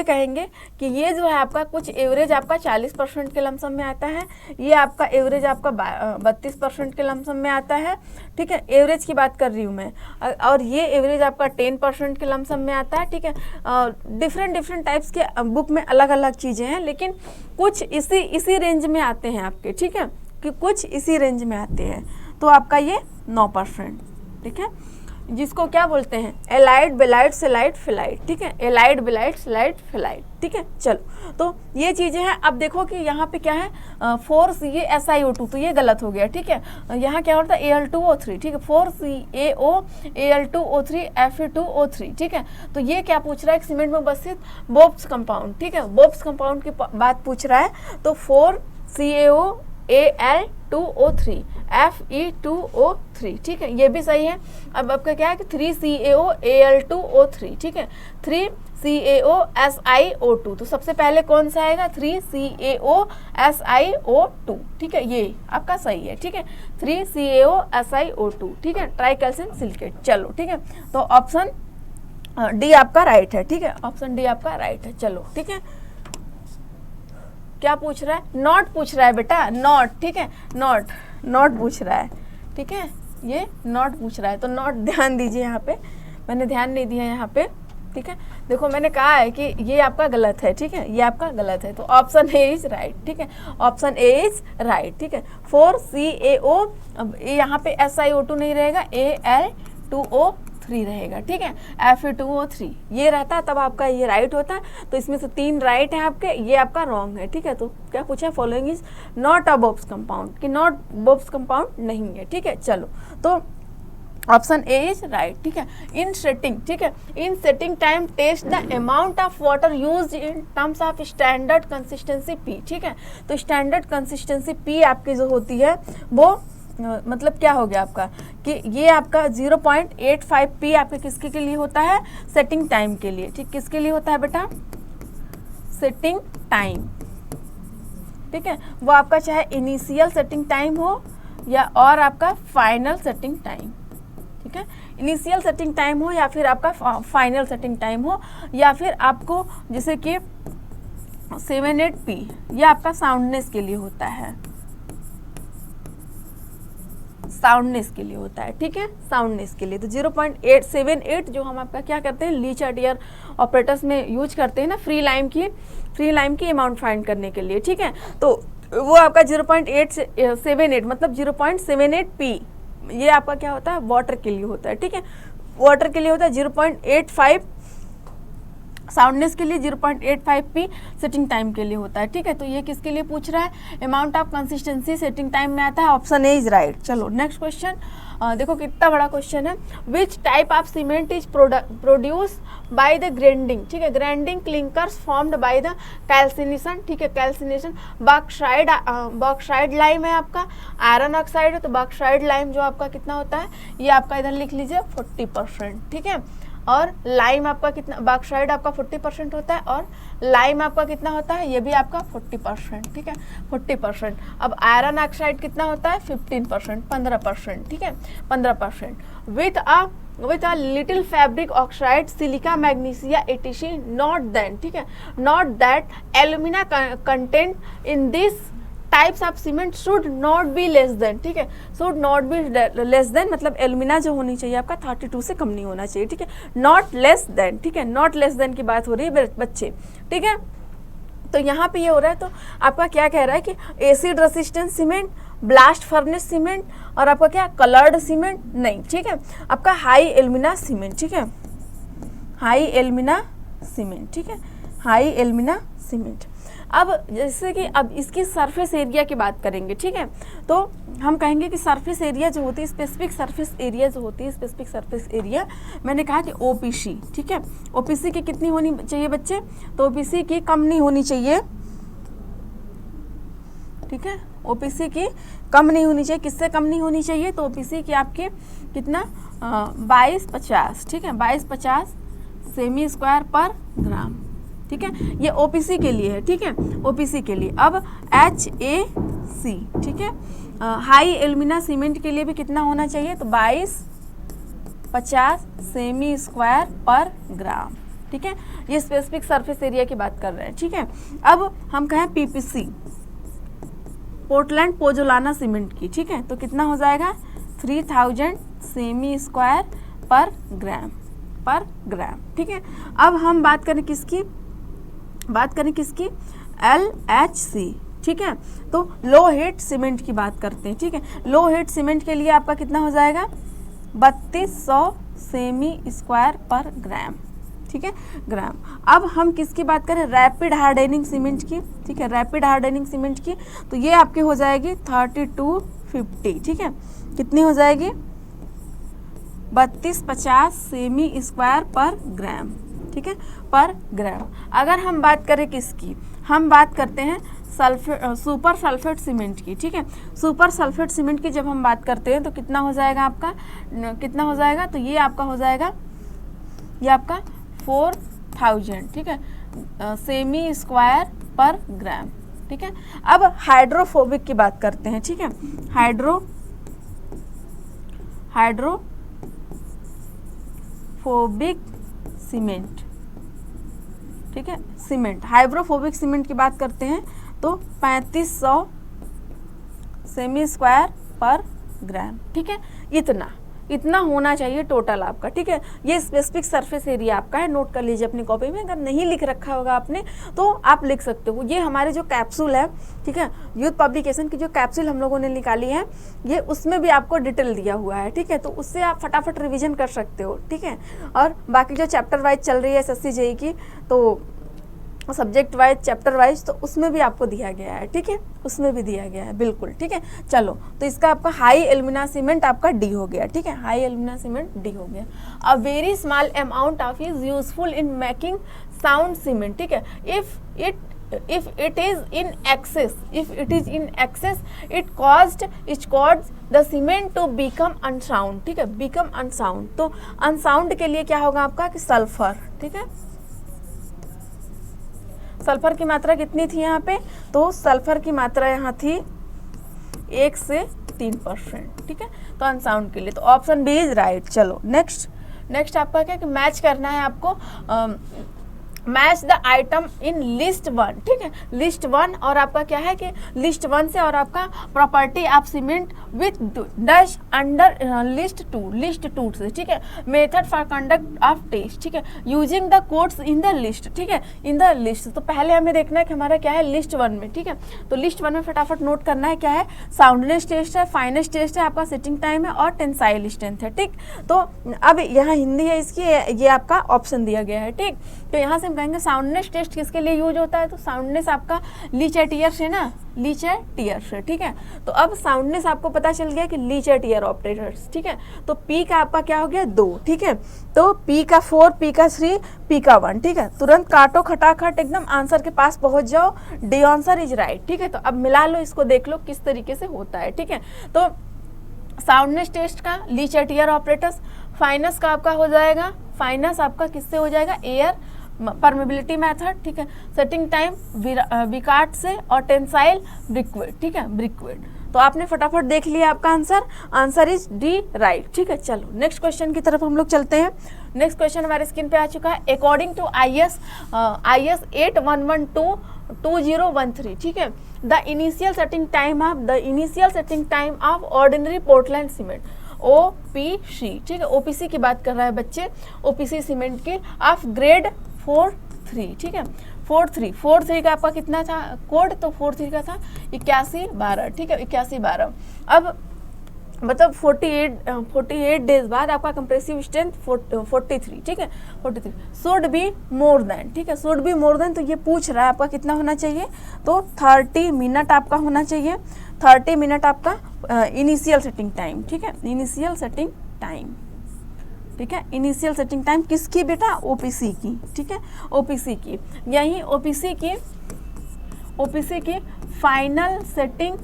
कहेंगे कि ये जो है आपका कुछ एवरेज आपका 40% के लमसम में आता है, ये आपका एवरेज आपका 32% के लमसम में आता है, ठीक है, एवरेज की बात कर रही हूँ मैं, और ये एवरेज आपका 10% के लमसम में आता है, ठीक है। डिफरेंट टाइप्स के बुक में अलग अलग चीज़ें हैं, लेकिन कुछ इसी रेंज में आते हैं आपके, ठीक है, कि कुछ इसी रेंज में आते हैं। तो आपका ये 9%, ठीक है, जिसको क्या बोलते हैं एलाइड बेलाइड सेलाइड फिलाइड, ठीक है, एलाइड बेलाइड सेलाइड फिलाइड, ठीक है। चलो तो ये चीज़ें हैं। अब देखो कि यहाँ पे क्या है 4CaSiO2, तो ये गलत हो गया, ठीक है, यहाँ क्या होता है Al2O3, ठीक है, 4CaO Al2O3 Fe2O3, ठीक है। तो ये क्या पूछ रहा है, सीमेंट में उपस्थित बोब्स कंपाउंड, ठीक है, बोब्स कंपाउंड की बात पूछ रहा है, तो 4CaO Al2O3 Fe2O3, ठीक है, ये भी सही है। अब आपका क्या है कि 3CaO Al2O3, ठीक है, 3CaO SiO2, तो सबसे पहले कौन सा आएगा 3CaO SiO2, ठीक है, ये आपका सही है, ठीक है, 3CaO SiO2, ठीक है, ट्राई कैल्शियम सिलिकेट। चलो ठीक है, तो ऑप्शन डी आपका राइट है, ठीक है, ऑप्शन डी आपका राइट है। चलो ठीक है, क्या पूछ रहा है? नॉट पूछ रहा है बेटा, नॉट, ठीक है, नॉट पूछ रहा है, ठीक है, ये नॉट पूछ रहा है, तो नॉट ध्यान दीजिए यहाँ पे, मैंने ध्यान नहीं दिया यहाँ पे, ठीक है। देखो मैंने कहा है कि ये आपका गलत है, ठीक है, ये आपका गलत है, तो ऑप्शन ए इज राइट, ठीक है, ऑप्शन ए इज राइट, ठीक है। 4CaO, अब यहाँ पे SiO2 नहीं रहेगा, Al2O3 रहेगा, ठीक है, Fe2O3 ये रहता है, तब आपका ये राइट होता है। तो इसमें से 3 राइट है आपके, ये आपका रॉन्ग है, ठीक है। तो क्या पूछा है? Following is not a Bogue's compound, कि नॉट बोब्स कंपाउंड नहीं है, ठीक है। चलो तो ऑप्शन ए इज राइट, ठीक है। इन सेटिंग, ठीक है, in setting time test the amount of water use in terms of standard consistency P, ठीक है। तो स्टैंडर्ड कंसिस्टेंसी पी आपकी जो होती है वो मतलब क्या हो गया आपका कि ये आपका 0.85 पी आपके किसके के लिए होता है? सेटिंग टाइम के लिए, ठीक, किसके लिए होता है बेटा? सेटिंग टाइम, ठीक है, वो आपका चाहे इनिशियल सेटिंग टाइम हो या और आपका फाइनल सेटिंग टाइम, ठीक है, इनिशियल सेटिंग टाइम हो या फिर आपका फाइनल सेटिंग टाइम हो, या फिर आपको जैसे कि 7-8 पी, ये आपका साउंडनेस के लिए होता है, साउंडनेस के लिए होता है, ठीक है, साउंडनेस के लिए। तो 0.878 जो हम आपका क्या करते हैं लीच एडियर ऑपरेटर्स में यूज करते हैं ना, फ्री लाइम की अमाउंट फाइंड करने के लिए, ठीक है। तो वो आपका 0.878 मतलब 0.78 पी, ये आपका क्या होता है? वाटर के लिए होता है, ठीक है, वाटर के लिए होता है। 0.85 साउंडनेस के लिए, 0.85 पी सेटिंग टाइम के लिए होता है, ठीक है। तो ये किसके लिए पूछ रहा है? Amount of consistency setting time में आता है, ऑप्शन ए इज राइट। चलो नेक्स्ट क्वेश्चन, देखो कितना बड़ा क्वेश्चन है। विच type of cement is produce by the grinding, ठीक है, grinding clinkers formed by the calcination, ठीक है, कैल्सिनेशन। बॉक्साइड लाइम है आपका, आयरन ऑक्साइड है, तो बॉक्साइड लाइम जो आपका कितना होता है? ये आपका इधर लिख लीजिए 40%, ठीक है। और लाइम आपका कितना? बॉक्साइड आपका 40% होता है, और लाइम आपका कितना होता है? ये भी आपका 40%, ठीक है, 40%। अब आयरन ऑक्साइड कितना होता है? 15%, 15%, ठीक है, 15%। With a little ferric oxide, silica, magnesia, etc, not than, ठीक है, not that alumina content in this types of cement should not be less than, ठीक है, should not be less than मतलब एल्यूमिना जो होनी चाहिए आपका 32 से कम नहीं होना चाहिए, ठीक है, नॉट लेस देन, ठीक है, नॉट लेस देन की बात हो रही है बच्चे, ठीक है। तो यहाँ पे ये हो रहा है, तो आपका क्या कह रहा है कि acid resistant cement, blast furnace cement, और आपका क्या कलर्ड सीमेंट नहीं, ठीक है, आपका हाई एल्यूमिना सीमेंट, ठीक है, हाई एल्यूमिना सीमेंट, ठीक है, हाई एल्यूमिना सीमेंट। अब जैसे कि अब इसकी सरफेस एरिया की बात करेंगे, ठीक है, तो हम कहेंगे कि सरफेस एरिया जो होती है, स्पेसिफिक सरफेस एरिया जो होती है, स्पेसिफिक सरफेस एरिया, मैंने कहा कि OPC, ठीक है, OPC की कितनी होनी चाहिए बच्चे? तो OPC की कम नहीं होनी चाहिए, ठीक है, OPC की कम नहीं होनी चाहिए। किससे कम नहीं होनी चाहिए? तो OPC की आपके कितना 2250, ठीक है, 2250 सेमी स्क्वायर पर ग्राम, ठीक है, ये OPC के लिए है, ठीक है, OPC के लिए। अब HAC, ठीक है, हाई एल्यूमिना सीमेंट के लिए भी कितना होना चाहिए? तो 2250 सेमी स्क्वायर पर ग्राम, ठीक है, ये स्पेसिफिक सरफेस एरिया की बात कर रहे हैं, ठीक है। अब हम कहें PPC, पोर्टलैंड पोजोलाना सीमेंट की, ठीक है, तो कितना हो जाएगा? 3000 सेमी स्क्वायर पर ग्राम, ठीक है। अब हम बात करें किसकी? LHC, ठीक है, तो लो हेट सीमेंट की बात करते हैं, ठीक है, लो हेट सीमेंट के लिए आपका कितना हो जाएगा? 3200 सेमी स्क्वायर पर ग्राम, ठीक है, ग्राम। अब हम किसकी बात करें? रैपिड हार्डनिंग सीमेंट की, ठीक है, रैपिड हार्डनिंग सीमेंट की, तो ये आपकी हो जाएगी 3250, ठीक है, कितनी हो जाएगी? 3250 सेमी स्क्वायर पर ग्राम, ठीक है, पर ग्राम। अगर हम बात करें किसकी? हम बात करते हैं सुपर सल्फेट सीमेंट की, ठीक है, सुपर सल्फेट सीमेंट की जब हम बात करते हैं तो कितना हो जाएगा आपका? कितना हो जाएगा? तो ये आपका हो जाएगा, ये आपका 4000, ठीक है, सेमी स्क्वायर पर ग्राम, ठीक है। अब हाइड्रोफोबिक की बात करते हैं, ठीक है, हाइड्रोफोबिक सीमेंट, ठीक है, सीमेंट, हाइड्रोफोबिक सीमेंट की बात करते हैं तो 3500 सेमी स्क्वायर पर ग्राम, ठीक है, इतना होना चाहिए टोटल आपका, ठीक है। ये स्पेसिफिक सरफेस एरिया आपका है, नोट कर लीजिए अपनी कॉपी में, अगर नहीं लिख रखा होगा आपने तो आप लिख सकते हो। ये हमारे जो कैप्सूल है, ठीक है, यूथ पब्लिकेशन की जो कैप्सूल हम लोगों ने निकाली है, ये उसमें भी आपको डिटेल दिया हुआ है, ठीक है, तो उससे आप फटाफट रिविजन कर सकते हो, ठीक है। और बाकी जो चैप्टर वाइज चल रही है SSC JEE की, तो सब्जेक्ट वाइज, चैप्टर वाइज, तो उसमें भी आपको दिया गया है, ठीक है, उसमें भी दिया गया है, बिल्कुल, ठीक है। चलो, तो इसका आपका हाई एल्यूमिना सीमेंट आपका डी हो गया, ठीक है, हाई एल्यूमिना सीमेंट डी हो गया। A very small amount of is useful in making sound cement, ठीक है। if it is in excess, it caused the cement to become unsound, ठीक है, become unsound। तो unsound के लिए क्या होगा आपका कि सल्फर, ठीक है, सल्फर की मात्रा कितनी थी यहाँ पे, तो सल्फर की मात्रा यहाँ थी 1 से 3%, ठीक है, तो अनसाउंड के लिए, तो ऑप्शन बी इज राइट। चलो नेक्स्ट आपका क्या कि मैच करना है आपको, match the item in list 1, ठीक है, लिस्ट 1 और आपका क्या है कि लिस्ट 1 से और आपका property of cement with dash under list 2 से, ठीक है, method for conduct of test, ठीक है, using the codes in the list, ठीक है, इन द लिस्ट। तो पहले हमें देखना है कि हमारा क्या है लिस्ट 1 में, ठीक है, तो लिस्ट 1 में फटाफट नोट करना है क्या है, साउंडनेस टेस्ट है, फाइनेस टेस्ट है, आपका सिटिंग टाइम है और टेंसाइल स्ट्रेंथ है, ठीक। तो अब यहाँ हिंदी है इसकी, ये आपका ऑप्शन दिया गया है, ठीक। तो यहाँ से हम कहेंगे साउंडनेस टेस्ट किसके लिए यूज होता है, तो साउंडनेस आपका लीच एट ईयर से ना, लीच एट ईयर से, ठीक है। तो अब साउंडनेस आपको पता चल गया कि लीच एट ईयर ऑपरेटर्स, ठीक है। तो पी का आपका क्या हो गया 2, ठीक है, तो पी का 4, पी का 3, पी का 1, ठीक है। तुरंत काटो खटाखट एकदम आंसर के पास पहुंच जाओ, डी आंसर इज राइट, ठीक है। तो अब मिला लो इसको, देख लो किस तरीके से होता है, ठीक है। तो साउंडनेस टेस्ट का Le Chatelier apparatus, fineness का आपका हो जाएगा, फाइनस आपका किससे हो जाएगा, एयर परमेबिलिटी मेथड, ठीक है, सेटिंग टाइम विकाट से और टेंसाइल ब्रिकवेट, ठीक है, ब्रिकवेट। तो आपने फटाफट देख लिया आपका आंसर इज डी राइट, ठीक है। चलो नेक्स्ट क्वेश्चन की तरफ हम लोग चलते हैं। नेक्स्ट क्वेश्चन हमारे स्क्रीन पे आ चुका है। अकॉर्डिंग टू IS 8112-2013, ठीक है, the initial setting time of ordinary Portland cement OPC, ठीक है, OPC की बात कर रहा है बच्चे, OPC सीमेंट की ऑफ ग्रेड 4-3, ठीक है, 4-3 का आपका कितना था कोड, तो 4-3 का था 8112, ठीक है, 8112। अब मतलब 48 डेज बाद आपका कंप्रेसिव स्ट्रेंथ 43, ठीक है, 43 शुड बी मोर देन, ठीक है, शुड बी मोर देन। तो ये पूछ रहा है आपका कितना होना चाहिए, तो 30 मिनट आपका होना चाहिए, 30 मिनट आपका इनिशियल सेटिंग टाइम, ठीक है, इनिशियल सेटिंग टाइम, ठीक है, इनिशियल सेटिंग टाइम किसकी बेटा, OPC की, ठीक है, OPC की। यही OPC की फाइनल सेटिंग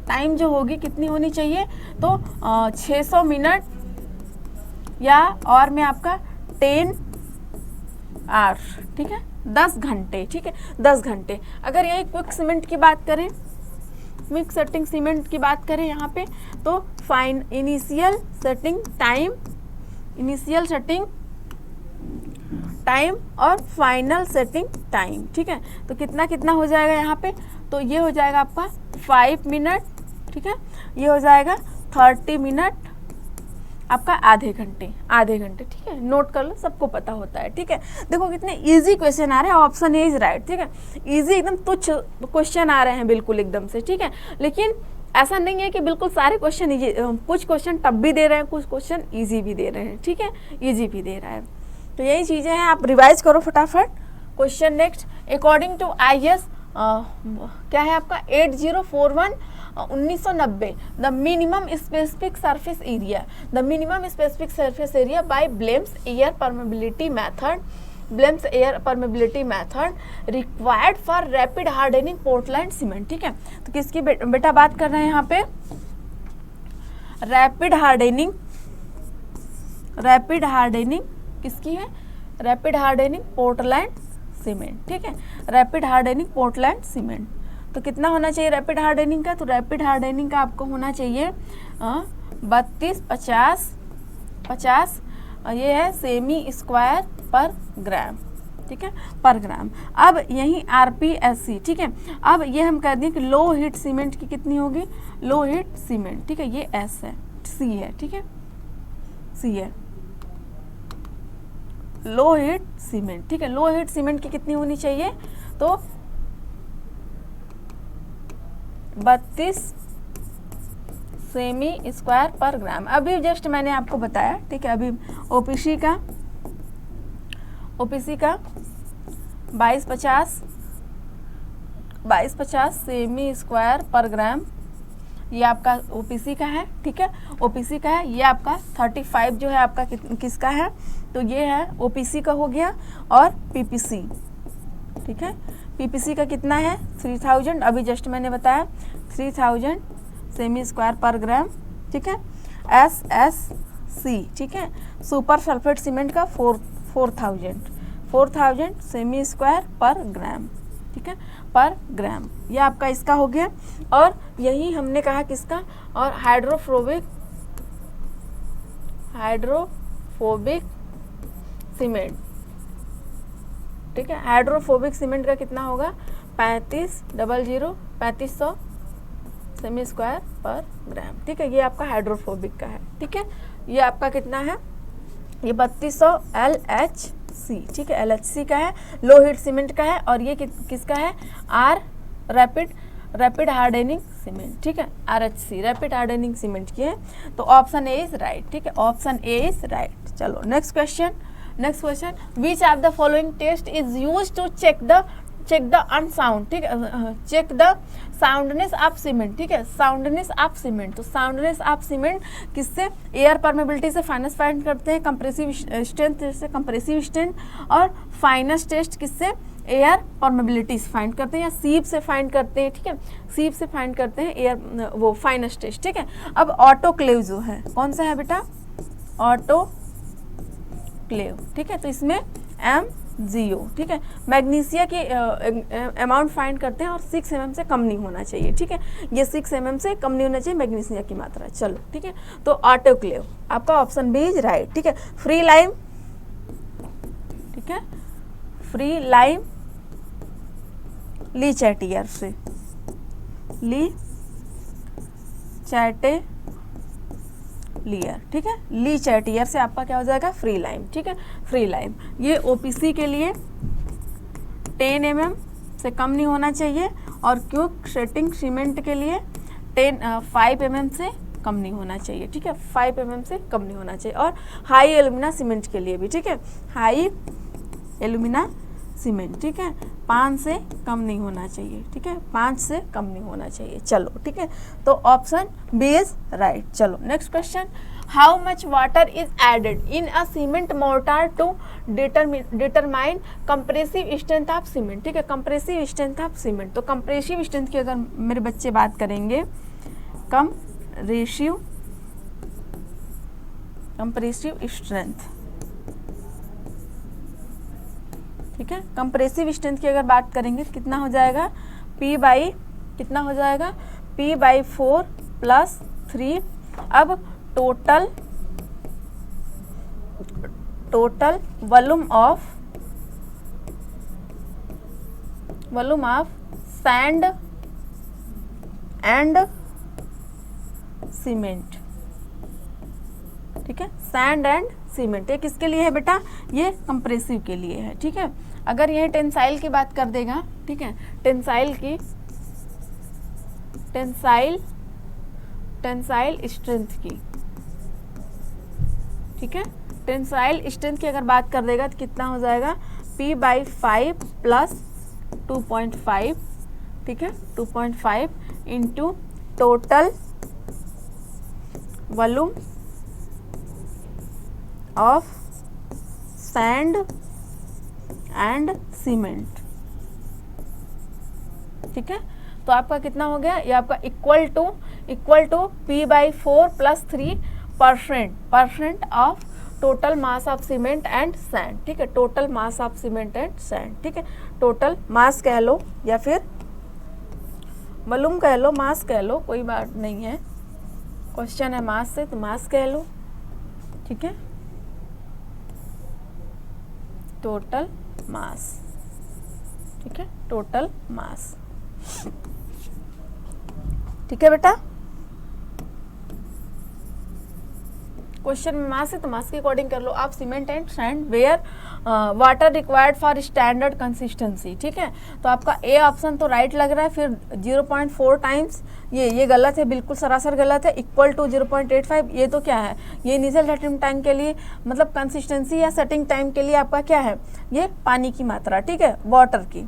टाइम जो होगी कितनी होनी चाहिए, तो 600 मिनट या और में आपका 10 आवर्स, ठीक है, 10 घंटे, ठीक है, 10 घंटे। अगर यही क्विक सीमेंट की बात करें, क्विक सेटिंग सीमेंट की बात करें यहाँ पे, तो इनिशियल सेटिंग टाइम और फाइनल सेटिंग टाइम, ठीक है, तो कितना हो जाएगा यहाँ पे, तो ये हो जाएगा आपका 5 मिनट, ठीक है, ये हो जाएगा 30 मिनट, आपका आधे घंटे, ठीक है, नोट कर लो, सबको पता होता है, ठीक है। देखो कितने इजी क्वेश्चन आ रहे हैं, ऑप्शन ए इज राइट, ठीक है, इजी एकदम तुच्छ क्वेश्चन आ रहे हैं बिल्कुल एकदम से, ठीक है। लेकिन ऐसा नहीं है कि बिल्कुल सारे क्वेश्चन इजी, कुछ क्वेश्चन टफ भी दे रहे हैं, कुछ क्वेश्चन इजी भी दे रहे हैं, ठीक है, इजी भी दे रहा है। तो यही चीज़ें हैं, आप रिवाइज करो फटाफट। Question next, according to IS क्या है आपका 8041/1990, the minimum specific surface area by Blaine's air permeability method required for rapid hardening Portland cement, ठीक है। तो किसकी बेटा बात कर रहे हैं यहाँ पे, रैपिड हार्डनिंग किसकी है, रैपिड हार्डनिंग पोर्टलैंड सीमेंट, ठीक है, रैपिड हार्डनिंग पोर्टलैंड सीमेंट। तो कितना होना चाहिए रैपिड हार्डनिंग का, तो रैपिड हार्डनिंग का आपको होना चाहिए 32-50 और ये है सेमी स्क्वायर पर ग्राम, ठीक है, पर ग्राम। अब यही RPSC, ठीक है। अब ये हम कह दें कि लो हीट सीमेंट की कितनी होगी, लो हीट सीमेंट, ठीक है, ये S है, C है, ठीक है, C है, लो हीट सीमेंट, ठीक है। लो हीट सीमेंट की कितनी होनी चाहिए, तो 32 सेमी स्क्वायर पर ग्राम। अभी जस्ट मैंने आपको बताया, ठीक है, अभी OPC का 2250 सेमी स्क्वायर पर ग्राम, ये आपका OPC का है, ठीक है, OPC का है। ये आपका 35 जो है आपका किसका है, तो ये है OPC का हो गया, और PPC, ठीक है, PPC का कितना है 3000, अभी जस्ट मैंने बताया 3000 सेमी स्क्वायर पर ग्राम, ठीक है। SSC, ठीक है, सुपर सल्फेट सीमेंट का 4000 सेमी स्क्वायर पर ग्राम, ठीक है, पर ग्राम। ये आपका इसका हो गया। और यही हमने कहा किसका, और हाइड्रोफोबिक सीमेंट, ठीक है, हाइड्रोफोबिक सीमेंट का कितना होगा 3500 सेमी स्क्वायर पर ग्राम, ठीक है, ये आपका हाइड्रोफोबिक का है, ठीक है। ये आपका कितना है, ये 3200 LHC, ठीक है, LHC का है, लो हीट सीमेंट का है। और ये किसका है, रैपिड हार्डनिंग सीमेंट, ठीक है, RHC रैपिड हार्डनिंग सीमेंट की है। तो ऑप्शन ए इज राइट, ठीक है, ऑप्शन ए इज राइट। चलो next question, which of the following test is use to check the unsound, ठीक है, check the soundness of cement, ठीक है, साउंडनेस ऑफ सीमेंट। तो साउंडनेस ऑफ सीमेंट किससे, air permeability से फाइनेस्ट फाइंड करते हैं, कंप्रेसिव स्ट्रेंथ से कंप्रेसिव स्ट्रेंथ, और फाइनेस्ट टेस्ट किससे, एयर परमेबिलिटी से फाइंड करते हैं, या सीप से फाइंड करते हैं, ठीक है, सीप से फाइंड करते हैं एयर वो फाइनेस्ट टेस्ट, ठीक है। अब ऑटोक्लेव जो है कौन सा है बेटा, ऑटोक्लेव, ठीक है, तो इसमें MgO, ठीक है, मैग्नीशिया की अमाउंट फाइंड करते हैं, और 6 mm से कम नहीं होना चाहिए, ठीक है, ये 6 mm से कम नहीं होना चाहिए मैग्नीशिया की मात्रा। चलो ठीक है, तो ऑटोक्लेव आपका ऑप्शन बी इज राइट, ठीक है। फ्री लाइम, ठीक है, फ्री लाइम ली चैटियर से, ली चैटेलियर, ठीक है, ली चैटियर से आपका क्या हो जाएगा, फ्री लाइम, ठीक है, फ्री लाइम। ये OPC के लिए 10 mm से कम नहीं होना चाहिए, और क्विक सेटिंग सीमेंट के लिए 5 mm से कम नहीं होना चाहिए, ठीक है, 5 mm से कम नहीं होना चाहिए। और हाई एल्यूमिना सीमेंट के लिए भी, ठीक है, हाई एल्यूमिना सीमेंट, ठीक है, 5 से कम नहीं होना चाहिए, ठीक है, 5 से कम नहीं होना चाहिए। चलो ठीक है, तो ऑप्शन बी इज राइट। चलो next question, how much water is added in a cement mortar to determine compressive strength of cement, ठीक है, कंप्रेसिव स्ट्रेंथ ऑफ सीमेंट। तो कंप्रेसिव स्ट्रेंथ की अगर मेरे बच्चे बात करेंगे, कंप्रेसिव स्ट्रेंथ, ठीक है, कंप्रेसिव स्ट्रेंथ की अगर बात करेंगे तो कितना हो जाएगा, कितना हो जाएगा P/4 + 3। अब total volume of sand and cement, ठीक है, सैंड एंड सीमेंट। ये किसके लिए है बेटा, ये कंप्रेसिव के लिए है, ठीक है। अगर ये टेंसाइल की बात कर देगा, ठीक है, टेंसाइल स्ट्रेंथ की, ठीक है, टेंसाइल स्ट्रेंथ की अगर बात कर देगा तो कितना हो जाएगा, P/5 + 2.5, ठीक है, 2.5 into total volume of sand and cement, ठीक है। तो आपका कितना हो गया, ये आपका equal to P/4 + 3% of total mass of cement and sand, ठीक है, total mass of cement and sand, ठीक है, टोटल मास कह लो या फिर वॉल्यूम कह लो, मास कह लो, कोई बात नहीं है, क्वेश्चन है मास से तो मास कह लो, ठीक है। टोटल मास, ठीक है, टोटल मास, ठीक है बेटा। क्वेश्चन में मास है तो मास के अकॉर्डिंग कर लो आप। Cement and sand where water required for standard consistency, ठीक है। तो आपका ए ऑप्शन तो राइट लग रहा है, फिर 0.4 टाइम्स ये गलत है, बिल्कुल सरासर गलत है। इक्वल टू 0.85 ये तो क्या है, ये इनिशियल सेटिंग टाइम के लिए, मतलब कंसिस्टेंसी या सेटिंग टाइम के लिए आपका क्या है, ये पानी की मात्रा, ठीक है, वाटर की,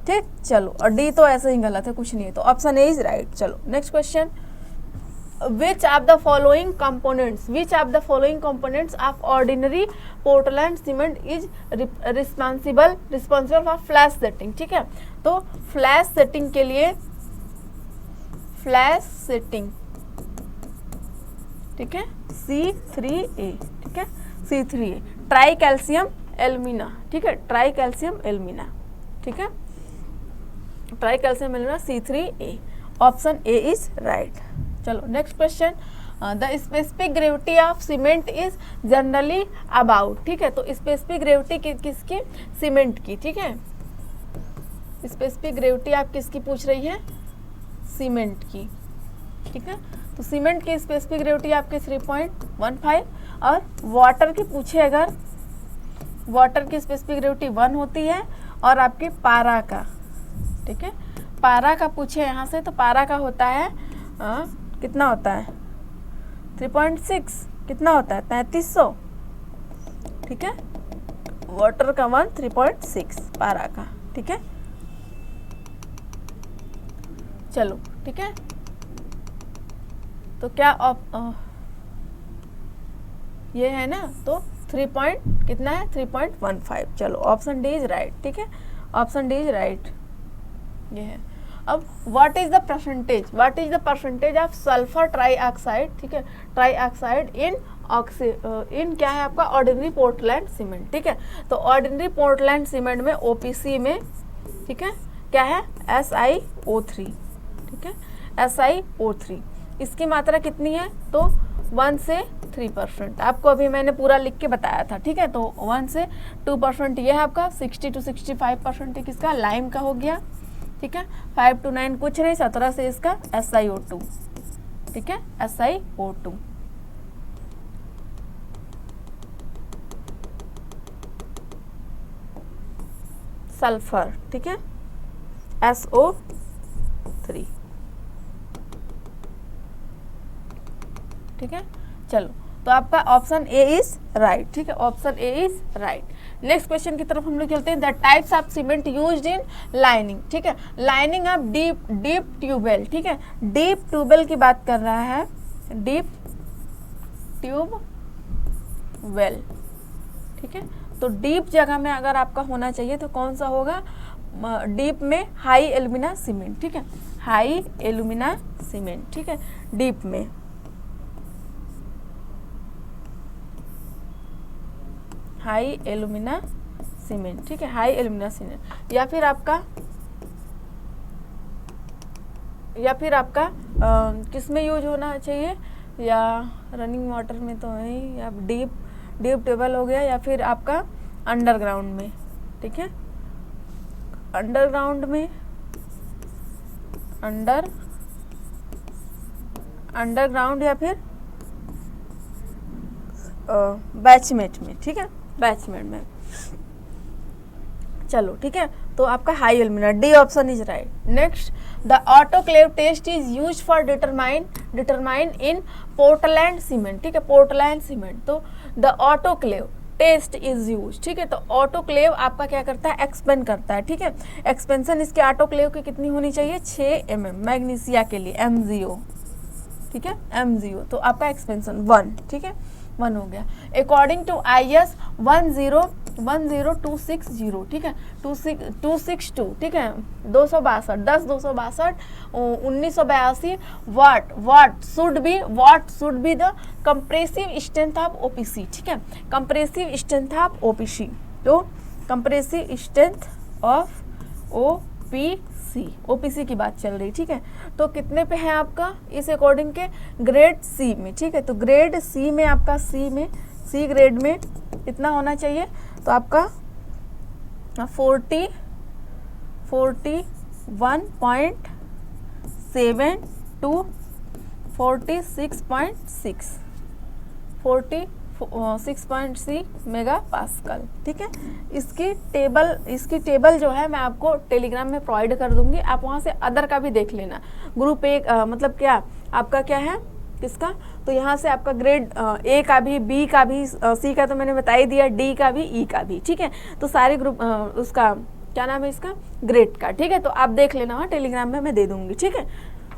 ठीक। चलो, और डी तो ऐसे ही गलत है, कुछ नहीं है, तो ऑप्शन ए इज राइट। चलो next question. Which of the following components of ordinary Portland cement is responsible for flash setting, ठीक है। तो फ्लैश सेटिंग के लिए, फ्लैश सेटिंग, ठीक है, C3A, ठीक है, C3A, ट्राई कैल्शियम एल्यूमिना, ठीक है, ट्राई कैल्शियम एल्यूमिना, ठीक है, tri calcium alumina C3A, option A is right. चलो next question. The specific gravity of cement is generally about, ठीक है। तो स्पेसिफिक ग्रेविटी किसकी, सीमेंट की, ठीक है। स्पेसिफिक ग्रेविटी आप किसकी पूछ रही है, सीमेंट की, ठीक है। तो सीमेंट की स्पेसिफिक ग्रेविटी आपकी 3.15, और वाटर की पूछे अगर, वाटर की स्पेसिफिक ग्रेविटी 1 होती है, और आपकी पारा का, ठीक है, पारा का पूछे यहाँ से, तो पारा का होता है कितना होता है, 3.6, कितना होता है, 3300, ठीक है। वाटर का 3.6 पारा का, ठीक है। चलो ठीक है, तो क्या ये है ना, तो 3 कितना है, 3.15। चलो ऑप्शन डी इज राइट, ठीक है, ऑप्शन डी इज राइट, ये है। अब what is the percentage of sulphur trioxide, ठीक है, ट्राईऑक्साइड इन क्या है आपका, ऑर्डिनरी पोर्टलैंड सीमेंट, ठीक है। तो ऑर्डिनरी पोर्टलैंड सीमेंट में OPC में, ठीक है, क्या है, SiO3, ठीक है, SiO3, इसकी मात्रा कितनी है, तो 1 से 3%, आपको अभी मैंने पूरा लिख के बताया था, ठीक है। तो 1 से 2% ये है आपका, 60 to 65% किसका, लाइम का हो गया, ठीक है। 5 to 9 कुछ नहीं, 17 से इसका SiO2, ठीक है, SiO2, सल्फर, ठीक है, SO3, ठीक है। चलो, तो आपका ऑप्शन ए इज राइट, ठीक है, option A is right. Next question की तरफ हम लोग चलते हैं। The types of cement used in lining, ठीक है, लाइनिंग ऑफ डीप ट्यूबवेल, ठीक है, डीप ट्यूबवेल की बात कर रहा है, डीप ट्यूबवेल, ठीक है। तो डीप जगह में अगर आपका होना चाहिए तो कौन सा होगा, डीप में हाई एल्यूमिना सीमेंट, ठीक है, हाई एल्यूमिना सीमेंट, ठीक है, डीप में, हाई एल्यूमिना सीमेंट, ठीक है, हाई एल्यूमिना सीमेंट, या फिर आपका किस में यूज होना चाहिए, या रनिंग वाटर में तो नहीं, या डीप ट्यूबवेल हो गया, या फिर आपका अंडरग्राउंड में, ठीक है, अंडरग्राउंड में, अंडरग्राउंड, या फिर बैचमेट में, ठीक है, बैचमेट में। चलो ठीक है, तो आपका high alumina, D option is right. Next, the autoclave test is use for determine in Portland cement, ठीक है, पोर्टलैंड सीमेंट। तो the autoclave test is use, ठीक है। तो ऑटोक्लेव आपका क्या करता है, एक्सपेंड करता है, ठीक है। एक्सपेंशन इसके ऑटोक्लेव की कितनी होनी चाहिए, 6 mm, मैग्नीशिया के लिए MgO, ठीक है, MgO। तो आपका एक्सपेंशन 1, ठीक है, 1 हो गया। अकॉर्डिंग टू IS 10260, ठीक है, 262, ठीक है, 262 1982 what should be the compressive strength of OPC, ठीक है, कंप्रेसिव स्ट्रेंथ ऑफ OPC। तो कंप्रेसिव स्ट्रेंथ ऑफ OPC की बात चल रही, ठीक है। तो कितने पे है आपका, इस अकॉर्डिंग के ग्रेड C में, ठीक है। तो ग्रेड C में आपका, C ग्रेड में इतना होना चाहिए, तो आपका 41.7 to 46.6 मेगा पास्कल। ठीक है, इसकी टेबल जो है मैं आपको टेलीग्राम में प्रोवाइड कर दूंगी, आप वहाँ से अदर का भी देख लेना। ग्रुप ए मतलब क्या आपका क्या है किसका, तो यहाँ से आपका ग्रेड ए का भी, बी का भी, सी का तो मैंने बता ही दिया, डी का भी, ई का भी। ठीक है, तो सारे ग्रुप उसका क्या नाम है इसका, ग्रेड का। ठीक है, तो आप देख लेना, वहाँ टेलीग्राम में मैं दे दूंगी। ठीक है,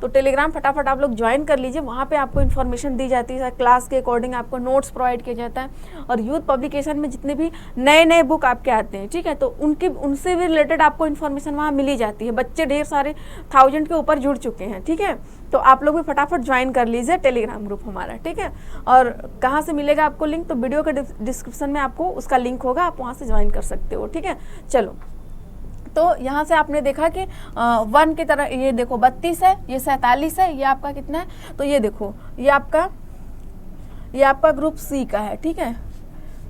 तो टेलीग्राम फटाफट आप लोग ज्वाइन कर लीजिए, वहाँ पे आपको इन्फॉर्मेशन दी जाती है, क्लास के अकॉर्डिंग आपको नोट्स प्रोवाइड किया जाता है, और यूथ पब्लिकेशन में जितने भी नए बुक आपके आते हैं, ठीक है, तो उनसे भी रिलेटेड आपको इन्फॉर्मेशन वहाँ मिली जाती है। बच्चे ढेर सारे 1000 के ऊपर जुड़ चुके हैं। ठीक है, तो आप लोग भी फटाफट ज्वाइन कर लीजिए टेलीग्राम ग्रुप हमारा। ठीक है, और कहाँ से मिलेगा आपको लिंक, तो वीडियो के डिस्क्रिप्शन में आपको उसका लिंक होगा, आप वहाँ से ज्वाइन कर सकते हो। ठीक है, चलो, तो यहाँ से आपने देखा कि 1 की तरह ये देखो 32 है, ये 47 है, ये आपका कितना है, तो ये देखो ये आपका ग्रुप सी का है। ठीक है,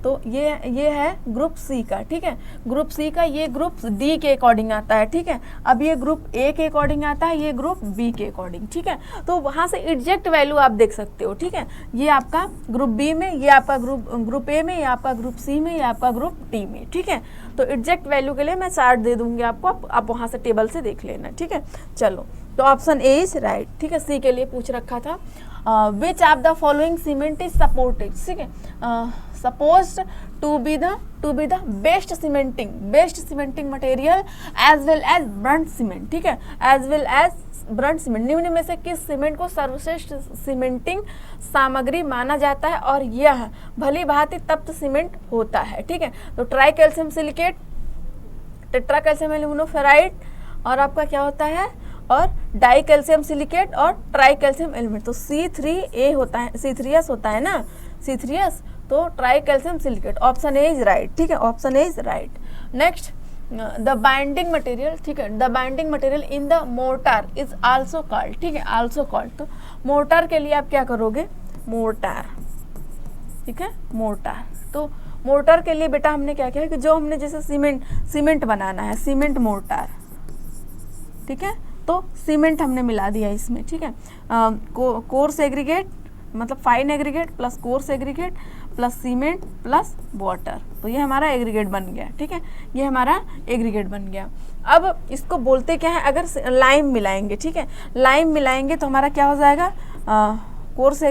तो ये है ग्रुप सी का। ठीक है, ग्रुप सी का ये ग्रुप डी के अकॉर्डिंग आता है। ठीक है, अब ये ग्रुप ए के अकॉर्डिंग आता है, ये ग्रुप बी के अकॉर्डिंग। ठीक है, तो वहाँ से एग्जैक्ट वैल्यू आप देख सकते हो। ठीक है, ये आपका ग्रुप बी में, ये आपका ग्रुप ए में, ये आपका ग्रुप सी में, ये आपका ग्रुप डी में। ठीक है, तो एग्जैक्ट वैल्यू के लिए मैं चार्ट दे दूंगी आपको, आप वहाँ से टेबल से देख लेना। ठीक है, चलो, तो ऑप्शन ए इज राइट। ठीक है, सी के लिए पूछ रखा था, which of the following cement is supported. ठीक है, supposed to be the best cementing material as well as burnt cement. ठीक है, as well as burnt cement, निम्न में से किस सीमेंट को सर्वश्रेष्ठ सीमेंटिंग सामग्री माना जाता है, और यह भली भांति तप्त सीमेंट होता है। ठीक है, तो tri calcium silicate, tetra calcium aluminoferrite, और आपका क्या होता है, और डाई कैल्शियम सिलिकेट और ट्राई कैल्शियम एलिमेंट। तो C3A होता है, C3S होता है ना, C3S, तो tri calcium silicate. Option A is right. ठीक है, option A is right. Next, the binding material. ठीक है, the binding material in the mortar is also called. ठीक है, आल्सो कॉल्ड, तो मोर्टार के लिए आप क्या करोगे, मोर्टार। ठीक है, मोर्टार, तो मोर्टार के लिए बेटा हमने क्या किया कि जो हमने जैसे सीमेंट बनाना है, सीमेंट मोर्टार। ठीक है, तो सीमेंट हमने मिला दिया इसमें। ठीक है, कोर्स एग्रीगेट मतलब fine aggregate plus course aggregate plus cement plus water, तो ये हमारा एग्रीगेट बन गया। ठीक है, ये हमारा एग्रीगेट बन गया। अब इसको बोलते क्या है, अगर लाइम मिलाएंगे, ठीक है, लाइम मिलाएंगे तो हमारा क्या हो जाएगा, course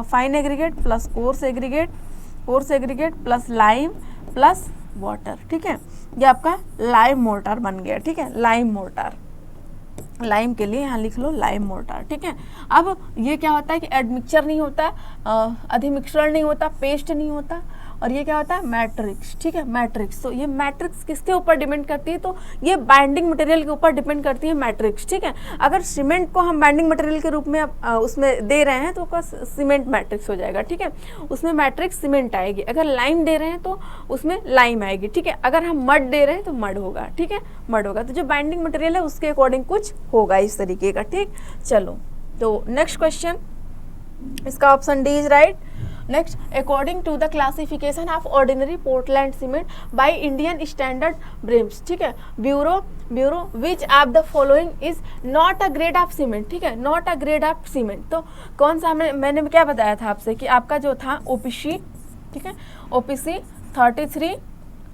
fine aggregate plus course aggregate plus lime plus water. ठीक है, ये आपका लाइम मोर्टार बन गया। ठीक है, लाइम मोर्टार, लाइम के लिए यहाँ लिख लो लाइम मोर्टार। ठीक है, अब ये क्या होता है कि एडमिक्सचर नहीं होता, अधिमिश्रण नहीं होता, पेस्ट नहीं होता, और ये क्या होता है, मैट्रिक्स। ठीक है, मैट्रिक्स, तो ये मैट्रिक्स किसके ऊपर डिपेंड करती है, तो ये बाइंडिंग मटेरियल के ऊपर डिपेंड करती है मैट्रिक्स। ठीक है, अगर सीमेंट को हम बाइंडिंग मटेरियल के रूप में उसमें दे रहे हैं तो उसका सीमेंट मैट्रिक्स हो जाएगा। ठीक है, उसमें मैट्रिक्स सीमेंट आएगी। अगर लाइम दे रहे हैं तो उसमें लाइम आएगी। ठीक है, अगर हम मड दे रहे हैं तो मड होगा। ठीक है, मड होगा, तो जो बाइंडिंग मटेरियल है उसके अकॉर्डिंग कुछ होगा इस तरीके का। ठीक, चलो, तो नेक्स्ट क्वेश्चन, इसका option D is right. Next, according to the classification of ordinary Portland cement by Indian standard brims. ठीक है, bureau which of the following is not a grade of cement. ठीक है, not a grade of cement, तो कौन सा मैंने क्या बताया था आपसे कि आपका जो था OPC, ठीक है, OPC 33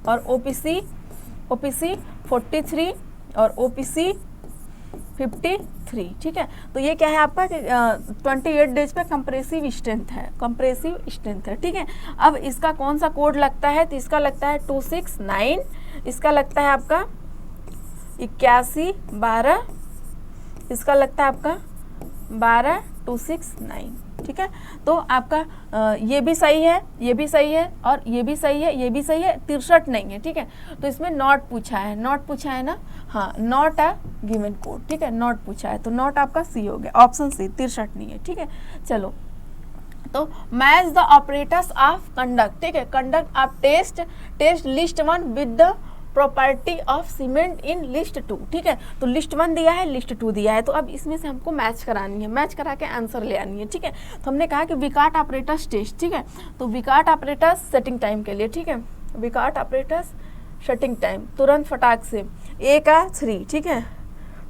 और OPC 43 और OPC 53। ठीक है, तो ये क्या है आपका 28 डेज पे कंप्रेसिव स्ट्रेंथ है। ठीक है, अब इसका कौन सा कोड लगता है, तो इसका लगता है 269, इसका लगता है आपका 8112, इसका लगता है आपका 12269। ठीक है, तो आपका ये भी सही है, ये भी सही है, और ये भी सही है, ये भी सही है, 63 नहीं है। ठीक है, तो इसमें नॉट पूछा है ना, हाँ, नॉट अ गिवन कोड। ठीक है, नॉट पूछा है, तो नॉट आपका सी हो गया, ऑप्शन सी, 63 नहीं है। ठीक है, चलो, तो match the operators of conduct. ठीक है, conduct of test list 1 with the property of cement in list 2। ठीक है, तो लिस्ट 1 दिया है, लिस्ट 2 दिया है, तो अब इसमें से हमको मैच करानी है, मैच करा के आंसर ले आनी है। ठीक है, तो हमने कहा कि विकार्ट ऑपरेटर्स टेस्ट। ठीक है, तो विकार्ट ऑपरेटर्स सेटिंग टाइम के लिए। ठीक है, विकार्ट ऑपरेटर्स शटिंग टाइम, तुरंत फटाक से। ए का 3, ठीक है,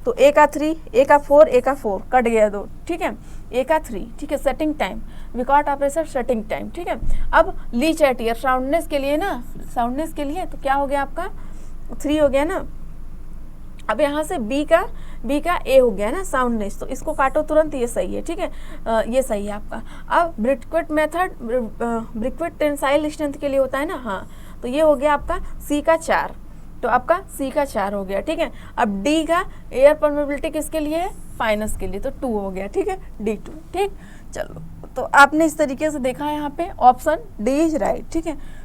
तो ए का 3, ए का 4, ए का 4 कट गया 2, ठीक है, ए का 3, ठीक है, setting time, Vicat operation setting time, ठीक है। अब लीच एट ईयर साउंडनेस के लिए ना, साउंडनेस के लिए तो क्या हो गया आपका 3 हो गया ना। अब यहाँ से बी का ए हो गया ना साउंडनेस, तो इसको काटो तुरंत, ये सही है, ठीक है, ये सही है आपका। अब ब्रिक्विट मेथड, ब्रिक्विट टेंसाइल स्ट्रेंथ के लिए होता है ना, हाँ, तो ये हो गया आपका सी का 4, तो आपका सी का 4 हो गया, ठीक है। अब डी का एयर परमेबिलिटी किसके लिए है, फाइनस के लिए, तो 2 हो गया, ठीक है, D2, ठीक। चलो, तो आपने इस तरीके से देखा है, यहाँ पे ऑप्शन डी इज राइट, ठीक है।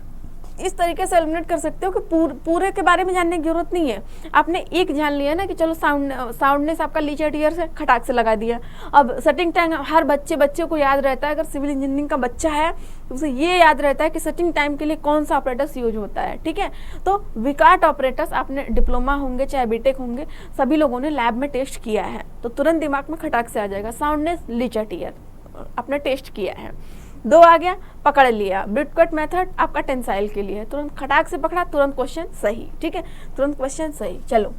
इस तरीके से एलिमिनेट कर सकते हो कि पूरे के बारे में जानने की जरूरत नहीं है, आपने एक जान लिया ना कि चलो साउंडनेस आपका लीच एट ईयर से खटाक से लगा दिया। अब सेटिंग टाइम हर बच्चे को याद रहता है, अगर सिविल इंजीनियरिंग का बच्चा है तो उसे ये याद रहता है कि सेटिंग टाइम के लिए कौन सा ऑपरेटर्स यूज होता है, ठीक है। तो विकाट ऑपरेटर्स आपने डिप्लोमा होंगे चाहे बीटेक होंगे, सभी लोगों ने लैब में टेस्ट किया है, तो तुरंत दिमाग में खटाक से आ जाएगा, साउंडनेस लीच एट ईयर आपने टेस्ट किया है। 2 आ गया, पकड़ लिया। ब्रिक्विट मेथड आपका टेंसाइल के लिए है, तुरंत खटाक से पकड़ा, तुरंत क्वेश्चन सही, ठीक है, तुरंत क्वेश्चन सही। चलो,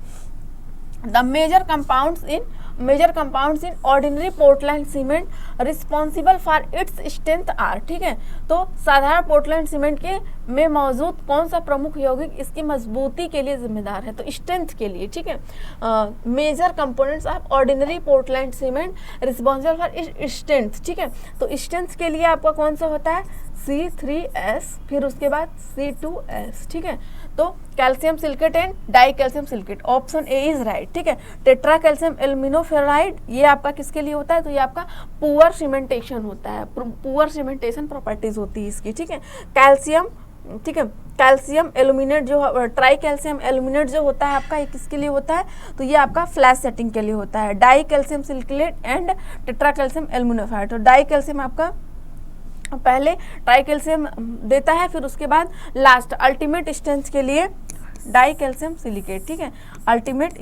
the major compounds in ordinary Portland cement responsible for its strength are, ठीक है। तो साधारण पोर्टलैंड सीमेंट के में मौजूद कौन सा प्रमुख यौगिक इसकी मजबूती के लिए जिम्मेदार है, तो स्ट्रेंथ के लिए, ठीक है। Major components of ordinary Portland cement responsible for strength, ठीक है। तो स्ट्रेंथ के लिए आपका कौन सा होता है, C3S, फिर उसके बाद C2S, ठीक है। तो calcium silicate and die calcium silicate, option A is right, ठीक है। टेट्रा कैल्शियम एल्यूमिनोफेराइड, ये आपका किसके लिए होता है, तो ये आपका पुअर सीमेंटेशन होता है, पुअर सीमेंटेशन प्रॉपर्टीज होती है इसकी, ठीक है। कैल्शियम, ठीक है, कैल्शियम एल्यूमिनेट जो ट्राई कैल्शियम एल्यूमिनेट जो होता है आपका, ये किसके लिए होता है, तो ये आपका फ्लैश सेटिंग के लिए होता है। Di calcium silicate and tetra calcium aluminoferrite, तो डाई कैल्शियम आपका पहले ट्राई कैल्शियम देता है, फिर उसके बाद लास्ट अल्टीमेट स्ट्रेंथ के लिए डाई कैल्शियम सिलिकेट, ठीक है। अल्टीमेट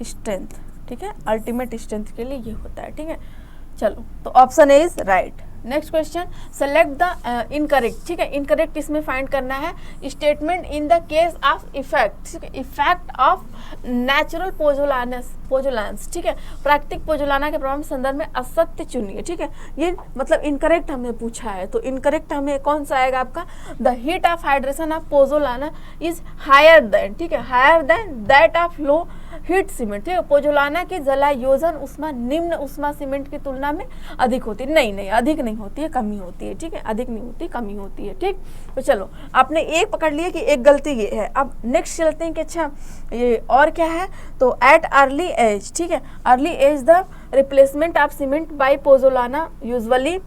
स्ट्रेंथ, ठीक है, अल्टीमेट स्ट्रेंथ के लिए ये होता है, ठीक है। चलो, तो option A is right. Next question, select the incorrect, ठीक है। इनकरेक्ट इसमें फाइंड करना है statement in the case of effect, ठीक है, इफेक्ट ऑफ नेचुरल पोजोलांस, ठीक है। प्राकृतिक पोजोलाना के प्रभाव संदर्भ में असत्य चुनिए, ठीक है। ये मतलब इनकरेक्ट हमें पूछा है, तो इनकरेक्ट हमें कौन सा आएगा आपका, the heat of hydration of pozzolana is higher than, ठीक है, higher than that of low heat cement, ठीक है। पोजोलाना की जलायोजन उष्मा निम्न उष्मा सीमेंट की तुलना में अधिक होती है, नहीं अधिक नहीं होती है, कमी होती है, ठीक है, अधिक नहीं होती, कमी होती है, ठीक। तो चलो, आपने एक पकड़ लिया कि एक गलती ये है। अब नेक्स्ट चलते हैं कि अच्छा ये और क्या है, तो एट अर्ली एज, ठीक है, early age the replacement of cement by pozzolana usually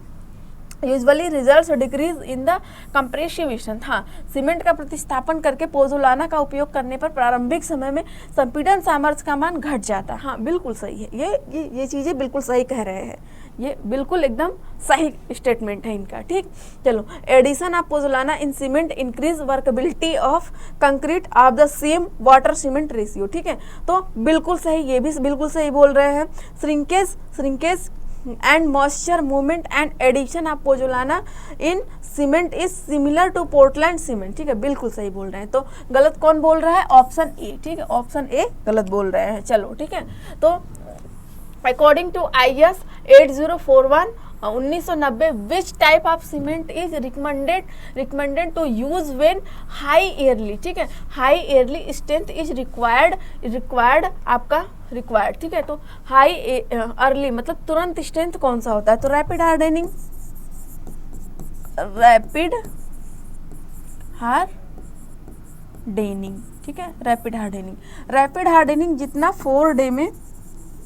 results decrease in the compressive strength, हाँ, सीमेंट का प्रतिस्थापन करके पोजोलाना का उपयोग करने पर प्रारंभिक समय में संपीड़न सामर्थ्य का मान घट जाता है, हाँ बिल्कुल सही है, ये चीज़ें बिल्कुल सही कह रहे हैं, ये बिल्कुल एकदम सही स्टेटमेंट है इनका, ठीक। चलो, addition of pozzolana in cement increase workability of concrete of the same water cement ratio, ठीक है, तो बिल्कुल सही, ये भी बिल्कुल सही बोल रहे हैं। Shrinkage and moisture movement and addition of pozzolana in cement is similar to Portland cement, ठीक है, बिल्कुल सही बोल रहे हैं। तो गलत कौन बोल रहा है, ऑप्शन ए, ठीक है, ऑप्शन ए गलत बोल रहे हैं। चलो, ठीक है, तो according to IS 8041 1990 which type of cement is recommended to use when high early, ठीक है, high early strength is required आपका रिक्वायर्ड, ठीक है। तो हाई अर्ली मतलब तुरंत स्ट्रेंथ कौन सा होता है, तो रैपिड हार्डनिंग, ठीक है, रैपिड हार्डनिंग जितना 4 डे में,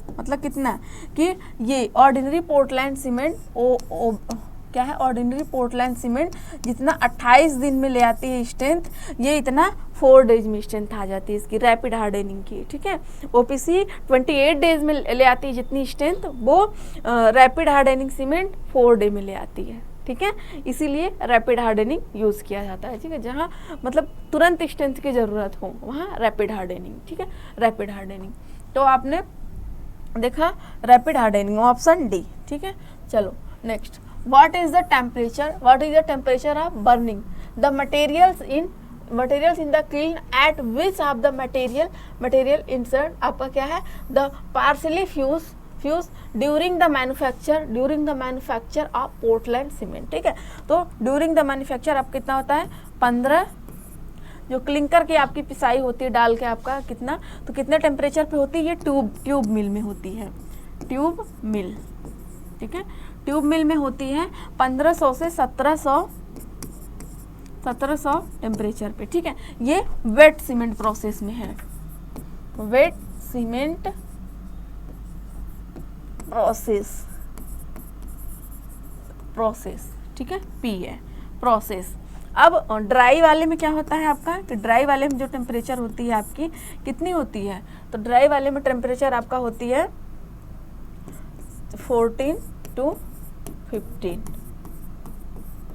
मतलब कितना कि ये ऑर्डिनरी पोर्टलैंड सीमेंट क्या है, ऑर्डिनरी पोर्टलैंड सीमेंट जितना 28 दिन में ले आती है स्ट्रेंथ, ये इतना 4 डेज में स्ट्रेंथ आ जाती है इसकी रैपिड हार्डनिंग की, ठीक है। OPC 28 डेज में ले आती है जितनी स्ट्रेंथ, वो रैपिड हार्डनिंग सीमेंट 4 डे में ले आती है, ठीक है। इसीलिए रैपिड हार्डनिंग यूज़ किया जाता है, ठीक है, जहाँ मतलब तुरंत स्ट्रेंथ की ज़रूरत हो वहाँ रैपिड हार्डनिंग, ठीक है, रैपिड हार्डनिंग। तो आपने देखा रैपिड हार्डनिंग, ऑप्शन डी, ठीक है। चलो, next, what is the temperature of burning the materials in the kiln at which of the material insert आपका क्या है the partially fuse during the manufacture of Portland cement, ठीक है। तो during the manufacture आप कितना होता है 15, जो क्लिंकर की आपकी पिसाई होती है डाल के आपका कितना, तो कितने टेम्परेचर पे होती है ये ट्यूब मिल में होती है, ट्यूब मिल, ठीक है। ट्यूब मिल में होती है 1500 से 1700 टेम्परेचर पे, ठीक है। ये वेट सीमेंट प्रोसेस में है, वेट सीमेंट प्रोसेस, ठीक है, पी है प्रोसेस। अब ड्राई वाले में क्या होता है आपका, कि ड्राई वाले में जो टेम्परेचर होती है आपकी कितनी होती है, तो ड्राई वाले में टेम्परेचर आपका होती है 14 to 15,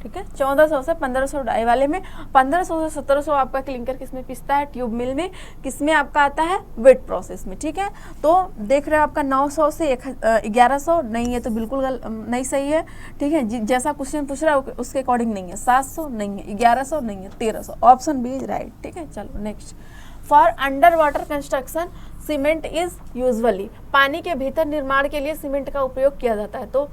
ठीक है। 1400 से 1500 ड्राई वाले में, 1500 से 1700 आपका क्लिंकर किसमें पिसता है, ट्यूब मिल में, किसमें आपका आता है वेट प्रोसेस में, ठीक है। तो देख रहे हो आपका 900 से 1100 नहीं है, तो बिल्कुल नहीं सही है, ठीक है। जैसा क्वेश्चन पूछ रहा है उसके अकॉर्डिंग नहीं है, 700 नहीं है, 1100 नहीं है, 1300, ऑप्शन बी इज राइट, ठीक है। चलो next, for under water construction cement is usually, पानी के भीतर निर्माण के लिए सीमेंट का उपयोग किया जाता है, तो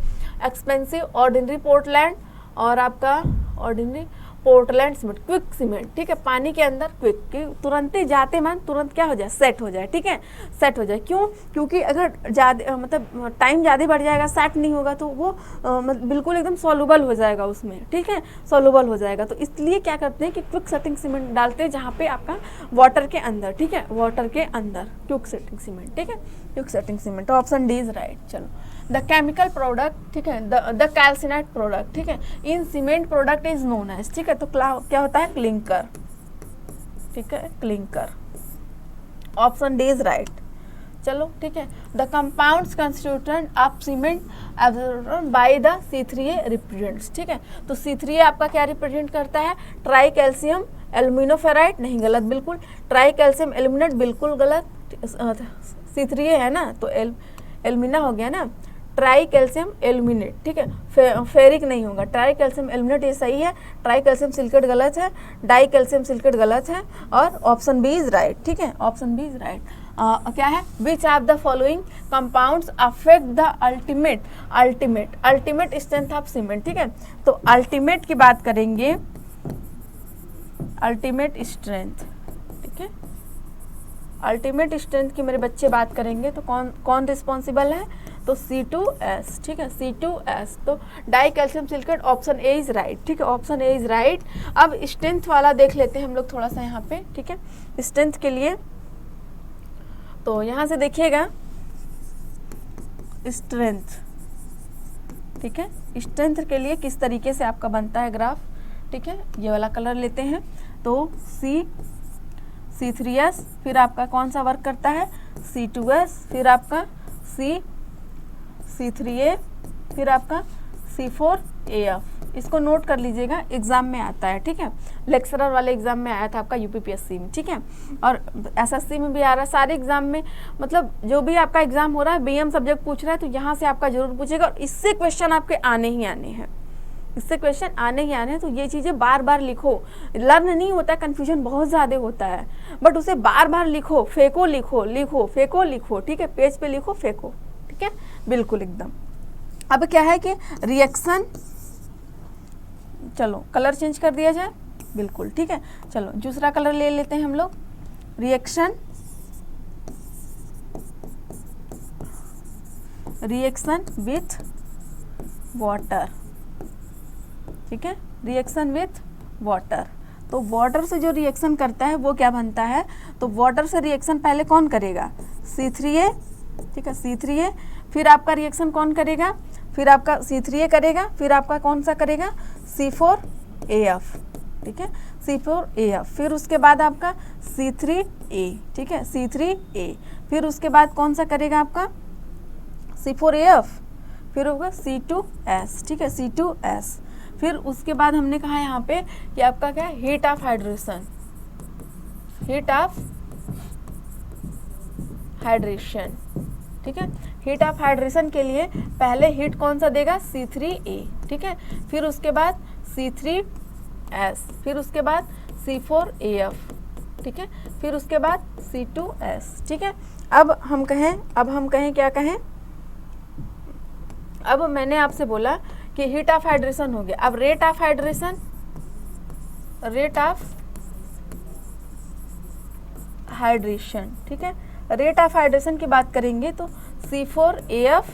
एक्सपेंसिव ऑर्डिनरी पोर्टलैंड और आपका ordinary Portland cement, quick cement, ठीक है। पानी के अंदर क्विक, कि तुरंत ही जाते मान तुरंत क्या हो जाए, सेट हो जाए, ठीक है, सेट हो जाए। क्यों, क्योंकि अगर ज़्यादा मतलब टाइम ज़्यादा बढ़ जाएगा, सेट नहीं होगा, तो वो बिल्कुल एकदम सॉल्युबल हो जाएगा उसमें, ठीक है, सॉल्युबल हो जाएगा। तो इसलिए क्या करते हैं कि क्विक सेटिंग सीमेंट डालते हैं, जहाँ पे आपका वाटर के अंदर, ठीक है, वाटर के अंदर क्विक सेटिंग सीमेंट, ठीक है, quick setting cement, option D is right. चलो, द केमिकल प्रोडक्ट, ठीक है, द कैल्सिनेट प्रोडक्ट, ठीक है, in cement product is known as, ठीक है। तो क्या होता है क्लिंकर, ठीक है, clinker, option D is right. चलो ठीक है, the compounds constituent of cement absorbed by the C3A represents, ठीक है। तो C3A आपका क्या रिप्रेजेंट करता है, ट्राई कैल्शियम एल्यूमिनोफेराइड, नहीं गलत बिल्कुल, ट्राई कैल्शियम एल्यूमिनेट बिल्कुल गलत, C3A है ना, तो एल्यूमिना हो गया ना, ट्राई कैल्शियम एल्यूमिनेट, ठीक है, फेरिक नहीं होगा, ट्राई कैल्शियम एल्यूमिनेट ये सही है, ट्राई कैल्शियम सिलिकेट गलत है, डाई कैल्शियम सिलिकेट गलत है, और ऑप्शन बी इज राइट, ठीक है, ऑप्शन बी इज राइट। क्या है, which of the following compounds affect the ultimate strength of cement, ठीक है। तो अल्टीमेट की बात करेंगे, अल्टीमेट स्ट्रेंथ, ठीक है, अल्टीमेट स्ट्रेंथ की मेरे बच्चे बात करेंगे, तो कौन रिस्पॉन्सिबल है, तो C2S, ठीक है, C2S, तो di calcium silicate, option A is right, ठीक है, ऑप्शन ए इज राइट। अब स्ट्रेंथ वाला देख लेते हैं हम लोग थोड़ा सा यहाँ पे, ठीक है, स्ट्रेंथ के लिए, तो यहाँ से देखिएगा स्ट्रेंथ, ठीक है, स्ट्रेंथ के लिए किस तरीके से आपका बनता है ग्राफ, ठीक है, ये वाला कलर लेते हैं, तो C3S, फिर आपका कौन सा वर्क करता है, C2S, फिर आपका C3A, फिर आपका C4AF, इसको नोट कर लीजिएगा, एग्जाम में आता है, ठीक है, लेक्चरर वाले एग्जाम में आया था आपका UPPSC में, ठीक है, और SSC में भी आ रहा है, सारे एग्जाम में, मतलब जो भी आपका एग्जाम हो रहा है, BM सब्जेक्ट पूछ रहा है, तो यहाँ से आपका जरूर पूछेगा, और इससे क्वेश्चन आपके आने ही आने हैं, इससे क्वेश्चन आने ही आने हैं। तो ये चीज़ें बार बार लिखो, लर्न नहीं होता है, कन्फ्यूजन बहुत ज़्यादा होता है, बट उसे बार बार लिखो, फेंको लिखो, लिखो फेंको लिखो, ठीक है, पेज पे लिखो फेंको, ठीक है, बिल्कुल एकदम। अब क्या है कि रिएक्शन, चलो कलर चेंज कर दिया जाए, बिल्कुल ठीक है, चलो दूसरा कलर ले लेते हैं हम लोग, रिएक्शन विथ वाटर, ठीक है, रिएक्शन विथ वाटर। तो वाटर से जो रिएक्शन करता है वो क्या बनता है, तो वाटर से रिएक्शन पहले कौन करेगा, C3A, ठीक है, C3A, फिर आपका रिएक्शन कौन करेगा, फिर आपका C3A करेगा, फिर आपका कौन सा करेगा, C4AF, ठीक है, C4AF, फिर उसके बाद आपका C3A, ठीक है, C3A, फिर उसके बाद कौन सा करेगा आपका C4AF, फिर होगा C2S, ठीक है, C2S, फिर उसके बाद हमने कहा यहाँ पे कि आपका क्या है, heat of hydration, heat of hydration, ठीक है, हीट ऑफ हाइड्रेशन के लिए पहले हीट कौन सा देगा, C3A, ठीक है, फिर उसके बाद C3S, फिर उसके बाद C4AF, ठीक है, फिर उसके बाद C2S, ठीक है। अब हम कहें क्या कहें, अब मैंने आपसे बोला कि हीट ऑफ हाइड्रेशन हो गया, अब रेट ऑफ हाइड्रेशन, ठीक है, रेट ऑफ हाइड्रेशन की बात करेंगे तो C4AF,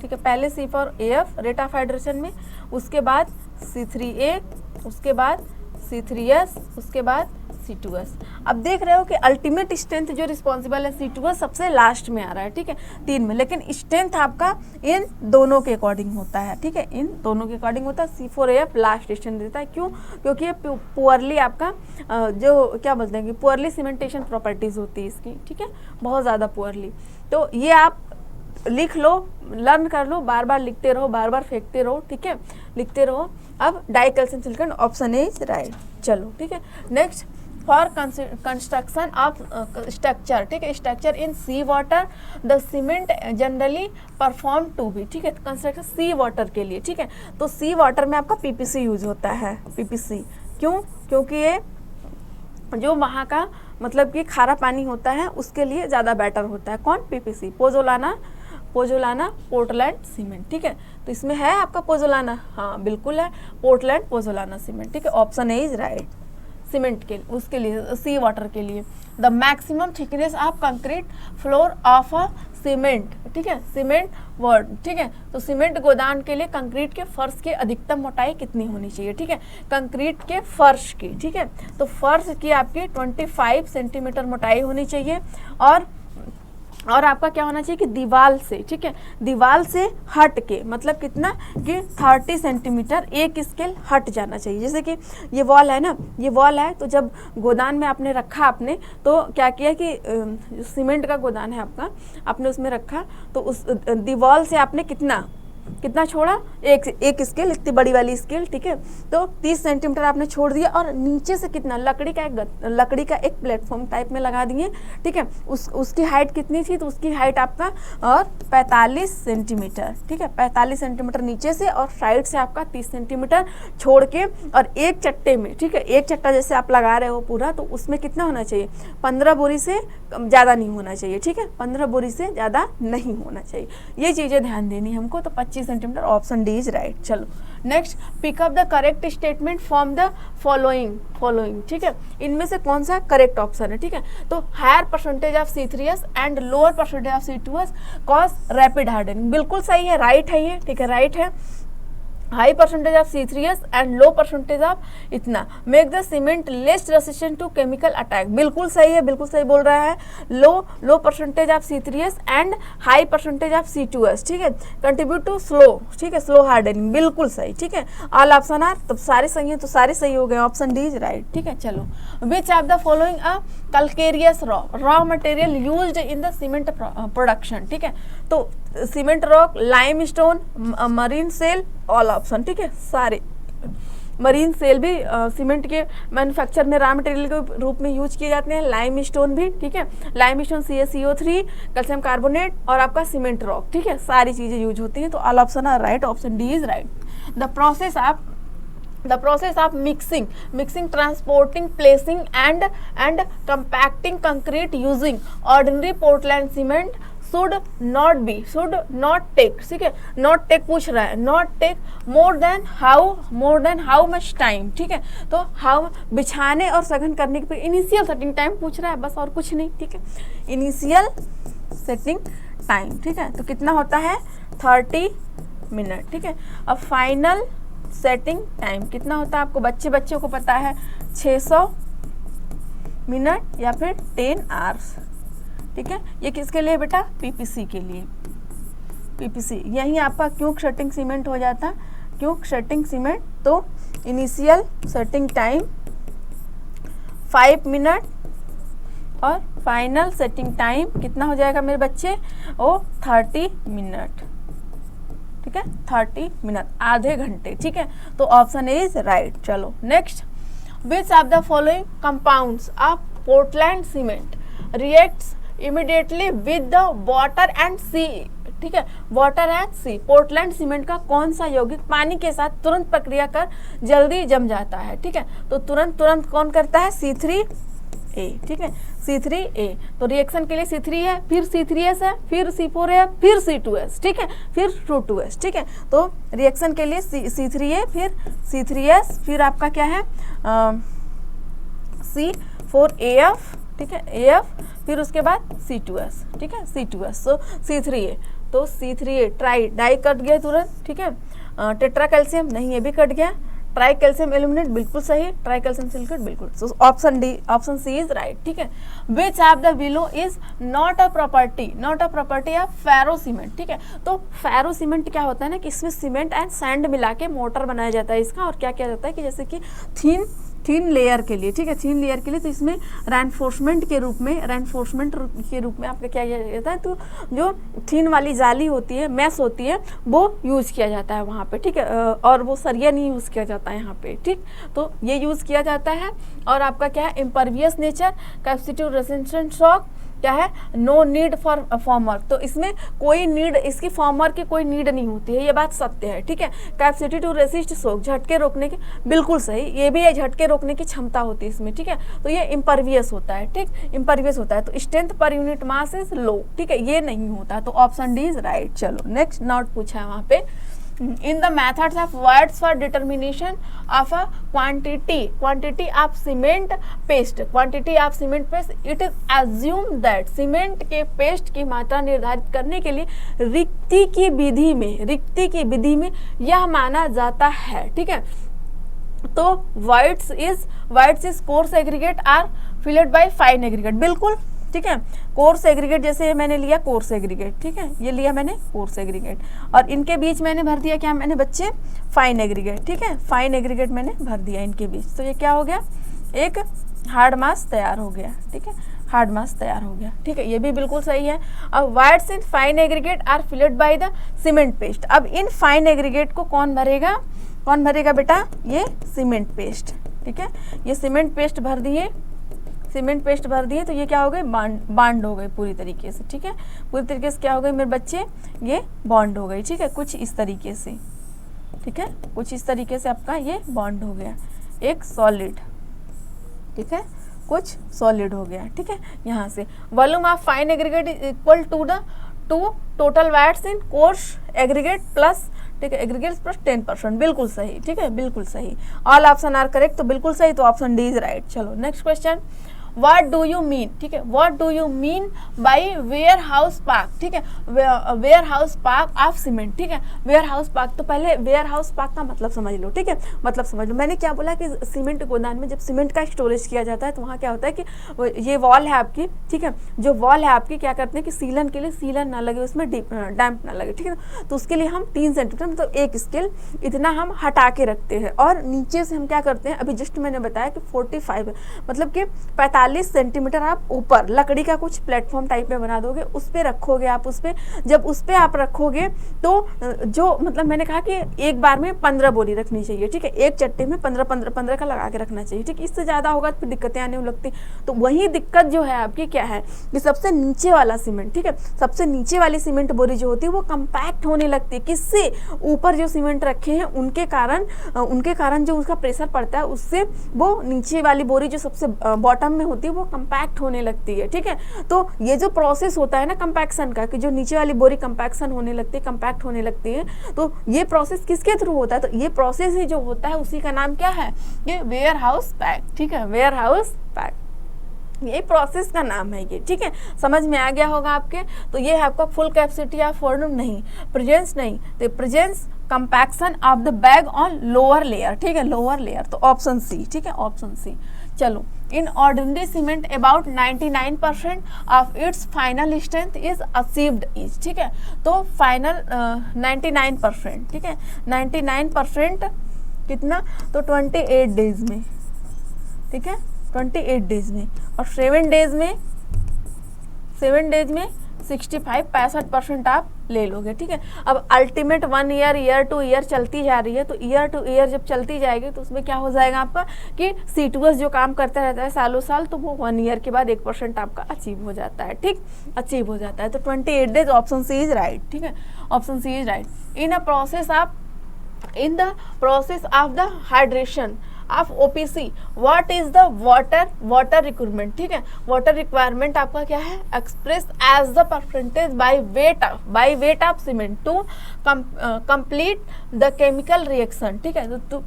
ठीक है, पहले C4AF रेट ऑफ हाइड्रेशन में, उसके बाद C3A, उसके बाद C3S, उसके बाद C2S। अब देख रहे हो कि अल्टीमेट स्ट्रेंथ जो रिस्पॉन्सिबल है C2S सबसे लास्ट में आ रहा है, ठीक है, 3 में, लेकिन स्ट्रेंथ आपका इन दोनों के अकॉर्डिंग होता है, ठीक है, इन दोनों के अकॉर्डिंग होता है। C4AF लास्ट स्ट्रेंथ देता है, क्यों, क्योंकि ये पुअरली आपका जो क्या बोलते हैं कि पुअरली सीमेंटेशन प्रॉपर्टीज होती है इसकी, ठीक है, बहुत ज़्यादा पुअरली। तो ये आप लिख लो, लर्न कर लो, बार बार लिखते रहो, बार बार फेंकते रहो, ठीक है, लिखते रहो। अब dicalcium silicon option A is right. चलो ठीक है, next for construction of structure, ठीक है, structure in sea water the cement generally perform to be, ठीक है, कंस्ट्रक्शन सी वाटर के लिए, ठीक है, तो सी वाटर में आपका पीपीसी यूज होता है, पीपीसी क्यों, क्योंकि ये जो वहाँ का मतलब कि खारा पानी होता है उसके लिए ज़्यादा बेटर होता है। कौन, पीपीसी, पोजोलाना पोर्टलैंड सीमेंट, ठीक है, तो इसमें है आपका पोजोलाना, हाँ बिल्कुल है, पोर्टलैंड पोजोलाना सीमेंट, ठीक है, option A is right. Cement के उसके लिए, सी वाटर के लिए the maximum thickness of concrete floor of a cement, ठीक है, सीमेंट वर्ड, ठीक है, तो सीमेंट गोदान के लिए कंक्रीट के फर्श की अधिकतम मोटाई कितनी होनी चाहिए, ठीक है, कंक्रीट के फर्श की, ठीक है, तो फर्श की आपकी 25 सेंटीमीटर मोटाई होनी चाहिए, और आपका क्या होना चाहिए कि दीवार से, ठीक है, दीवार से हट के, मतलब कितना कि 30 सेंटीमीटर एक स्केल हट जाना चाहिए। जैसे कि ये वॉल है ना, ये वॉल है, तो जब गोदान में आपने रखा, आपने तो क्या किया कि सीमेंट का गोदान है आपने उसमें रखा, तो उस दीवार से आपने कितना छोड़ा, एक स्केल, इतनी बड़ी वाली स्केल, ठीक है, तो 30 सेंटीमीटर आपने छोड़ दिया, और नीचे से कितना, लकड़ी का एक प्लेटफॉर्म टाइप में लगा दिए, ठीक है, उसकी हाइट कितनी थी, तो उसकी हाइट आपका और 45 सेंटीमीटर, ठीक है, 45 सेंटीमीटर नीचे से, और साइड से आपका 30 सेंटीमीटर छोड़ के, और एक चट्टे में, ठीक है, एक चट्टा जैसे आप लगा रहे हो पूरा, तो उसमें कितना होना चाहिए, 15 बोरी से ज़्यादा नहीं होना चाहिए, ठीक है, 15 बोरी से ज़्यादा नहीं होना चाहिए, ये चीज़ें ध्यान देनी हमको। तो 25 centimetre, option D is right. चलो next, pick up the correct statement from the following, ठीक है, इनमें से कौन सा करेक्ट ऑप्शन है, ठीक है, तो higher percentage of C3S and lower percentage of C2S cause rapid hardening, बिल्कुल सही है, राइट है ये, ठीक है, राइट है। High percentage of C3S and low percentage of इतना make the cement less resistant to chemical attack, बिल्कुल सही है, बिल्कुल सही बोल रहा है। Low percentage of C3S and high percentage of C2S, ठीक है, कंट्रीब्यूट टू स्लो, ठीक है, स्लो हार्डनिंग, बिल्कुल सही, ठीक है, ऑल ऑप्शन आर, तो सारे सही हैं, तो सारे सही हो गए, ऑप्शन डी इज राइट, ठीक है। चलो, which of the following a calcareous raw material used in the cement production, ठीक है, तो cement rock, limestone, marine shell, all option, ठीक है, सारे। मरीन सेल भी सीमेंट के मैन्युफैक्चर में रॉ मटेरियल के रूप में यूज किए जाते हैं, लाइम स्टोन भी, ठीक है, lime stone CaCO3, calcium carbonate, और आपका सीमेंट रॉक, ठीक है, सारी चीज़ें यूज होती हैं, तो all option are right, option D is right. The process of mixing, transporting, placing and compacting concrete using ordinary Portland cement should not take, ठीक है, not take पूछ रहा है, not take more than how much time, ठीक है, तो how बिछाने और सघन करने के इनिशियल सेटिंग टाइम पूछ रहा है, बस और कुछ नहीं, ठीक है, इनिशियल सेटिंग टाइम, ठीक है, तो कितना होता है 30 मिनट, ठीक है। अब फाइनल सेटिंग टाइम कितना होता है आपको, बच्चों को पता है 600 मिनट या फिर 10 आवर्स, ठीक है, ये किसके लिए बेटा, पीपीसी के लिए, पीपीसी, यही आपका क्यूक सेटिंग सीमेंट हो जाता, क्यूक सेटिंग सीमेंट, तो इनिशियल सेटिंग टाइम 5 मिनट और फाइनल सेटिंग टाइम कितना हो जाएगा मेरे बच्चे, वो 30 मिनट, ठीक है, 30 मिनट, आधे घंटे, ठीक है, तो ऑप्शन इज राइट। चलो next, which of the following compounds of Portland cement reacts immediately with the water and C, ठीक है। Water and C, Portland cement का कौन सा यौगिक पानी के साथ तुरंत प्रक्रिया कर जल्दी जम जाता है, ठीक है। तो तुरंत कौन करता है, C3A, ठीक है, C3A। तो रिएक्शन के लिए C3 है, फिर C3S है, फिर C4 है, फिर C2S, ठीक है, फिर 2S, ठीक है। तो रिएक्शन के लिए C3A, फिर C3S, फिर आपका क्या है C4AF, ठीक है, AF, फिर उसके बाद C2S, ठीक है, C2S। तो C3A, तो C3A डाई कट गया तुरंत, ठीक है। टेट्रा कैल्शियम नहीं, ये भी कट गया। ट्राई कैल्शियम एल्यूमिनेट बिल्कुल सही, ट्राई कैल्शियम सिलिकेट बिल्कुल। So option D, option C is right, ठीक है। Which of the below is not a property of ferro cement, ठीक है। तो फेरो सीमेंट क्या होता है ना कि इसमें सीमेंट एंड सैंड मिला के मोटर बनाया जाता है इसका। और क्या किया जाता है कि जैसे कि थीन लेयर के लिए, ठीक है, थीन लेयर के लिए, तो इसमें रेनफोर्समेंट के रूप में आपका क्या किया जाता है, तो जो थीन वाली जाली होती है, मैश होती है, वो यूज़ किया जाता है वहाँ पे, ठीक है। और वो सरिया नहीं यूज़ किया जाता है यहाँ पे, ठीक। तो ये यूज़ किया जाता है। और आपका क्या है, impervious nature, capacitive resistant shock, क्या है, नो नीड फॉर फॉर्मवर्क। तो इसमें कोई नीड, इसकी फॉर्मवर्क की कोई नीड नहीं होती है, ये बात सत्य है, ठीक है। कैपेसिटी टू रेसिस्ट शॉक, झटके रोकने की, बिल्कुल सही, ये भी है, झटके रोकने की क्षमता होती है इसमें, ठीक है। तो ये इम्परवियस होता है, ठीक, इम्परवियस होता है। तो strength per unit mass is low, ठीक है, ये नहीं होता। तो ऑप्शन डी इज राइट। चलो नेक्स्ट नोट पूछा है वहाँ पे, in the methods of words for determination of a quantity of cement paste, it is assumed that cement के पेस्ट की मात्रा निर्धारित करने के लिए रिक्ति की विधि में यह माना जाता है, ठीक है। तो voids is coarse aggregate are filled by fine aggregate, बिल्कुल, ठीक है। कोर्स एग्रीगेट जैसे मैंने लिया कोर्स एग्रीगेट, ठीक है, ये लिया मैंने कोर्स एग्रीगेट, और इनके बीच मैंने भर दिया क्या मैंने बच्चे, फाइन एग्रीगेट, ठीक है, फाइन एग्रीगेट मैंने भर दिया इनके बीच। तो ये क्या हो गया, एक हार्ड मास तैयार हो गया, ठीक है, हार्ड मास तैयार हो गया, ठीक है, ये भी बिल्कुल सही है। अब voids in fine aggregate are filled by the cement paste. अब इन फाइन एग्रीगेट को कौन भरेगा बेटा, ये सीमेंट पेस्ट, ठीक है, ये सीमेंट पेस्ट भर दिए, तो ये क्या हो गए, बॉन्ड हो गए पूरी तरीके से, ठीक है, पूरी तरीके से क्या हो गए मेरे बच्चे, ये बॉन्ड हो गई, ठीक है, कुछ इस तरीके से, ठीक है, कुछ इस तरीके से आपका ये बॉन्ड हो गया, एक सॉलिड, ठीक है, कुछ सॉलिड हो गया, ठीक है। यहाँ से volume of fine aggregate is equal to total voids in coarse aggregate plus, ठीक है, एग्रीगेट्स प्लस 10%, बिल्कुल सही, ठीक है, बिल्कुल सही। ऑल ऑप्शन आर करेक्ट, तो बिल्कुल सही, तो ऑप्शन डी इज राइट। चलो next question, what do you mean, ठीक है, what do you mean by warehouse park, ठीक है, warehouse park of cement, ठीक है, वेयर हाउस पार्क। तो पहले वेयर हाउस पार्क का मतलब समझ लो, ठीक है, मतलब समझ लो। मैंने क्या बोला कि सीमेंट गोदाम में जब सीमेंट का स्टोरेज किया जाता है तो वहाँ क्या होता है कि ये वॉल है आपकी, ठीक है, जो वॉल है आपकी क्या करते हैं कि सीलन के लिए सीलन ना लगे, उसमें डैम्प ना लगे, ठीक है, तो उसके लिए हम 3 सेंटीमीटर मतलब 1 स्केल इतना हम हटा के रखते हैं। और नीचे से हम क्या करते हैं, अभी जस्ट मैंने बताया कि 45 मतलब कि 45 सेंटीमीटर आप ऊपर लकड़ी का कुछ प्लेटफॉर्म टाइप में बना दोगे, उस पर रखोगे आप, उस पर जब उस पर आप रखोगे तो जो मतलब मैंने कहा कि एक बार में 15 बोरी रखनी चाहिए, ठीक है, एक चट्टे में 15 का लगा के रखना चाहिए, ठीक, इससे ज़्यादा होगा तो फिर दिक्कतें आने लगती। तो वही दिक्कत जो है आपकी क्या है कि सबसे नीचे वाला सीमेंट, ठीक है, सबसे नीचे वाली सीमेंट बोरी जो होती है वो कंपैक्ट होने लगती है, किससे, ऊपर जो सीमेंट रखे हैं उनके कारण जो उसका प्रेशर पड़ता है उससे वो नीचे वाली बोरी जो सबसे बॉटम में होती है वो कंपैक्ट होने लगती है, ठीक है। तो ये जो प्रोसेस होता है ना कंपैक्शन का, कि जो नीचे वाली बोरी कंपैक्शन होने लगती है, कंपैक्ट होने लगती है, तो ये प्रोसेस किसके थ्रू होता है, तो ये प्रोसेस ही जो होता है उसी का नाम क्या है, ये वेयर हाउस पैक, ठीक है, वेयर हाउस पैक, ये प्रोसेस का नाम है ये, ठीक है, समझ में आ गया होगा आपके। तो ये है आपका फुल कैपेसिटी ऑफ वॉल्यूम नहीं, प्रेजेंस नहीं, तो presence compaction of the bag on lower layer, ठीक है, लोअर लेयर, तो ऑप्शन सी, ठीक है, ऑप्शन सी। चलो, in ordinary cement about 99% of its final strength is achieved is, ठीक है, तो फाइनल 99%, ठीक है, 99% कितना, तो 28 डेज में, ठीक है, 28 डेज में, और 7 डेज में 65% आप ले लोगे, ठीक है। अब ultimate 1 year, year two year चलती जा रही है, तो ईयर टू ईयर जब चलती जाएगी तो उसमें क्या हो जाएगा आपका कि C2S जो काम करता रहता है सालों साल, तो वो 1 ईयर के बाद 1% आपका अचीव हो जाता है, ठीक, अचीव हो जाता है। तो 28 days, option C is right, ठीक है, option C is right. In the process of the hydration of OPC what is the water requirement, ठीक है। वाटर रिक्वायरमेंट आपका क्या है, express as the percentage by weight of cement to complete the chemical reaction, ठीक है, तो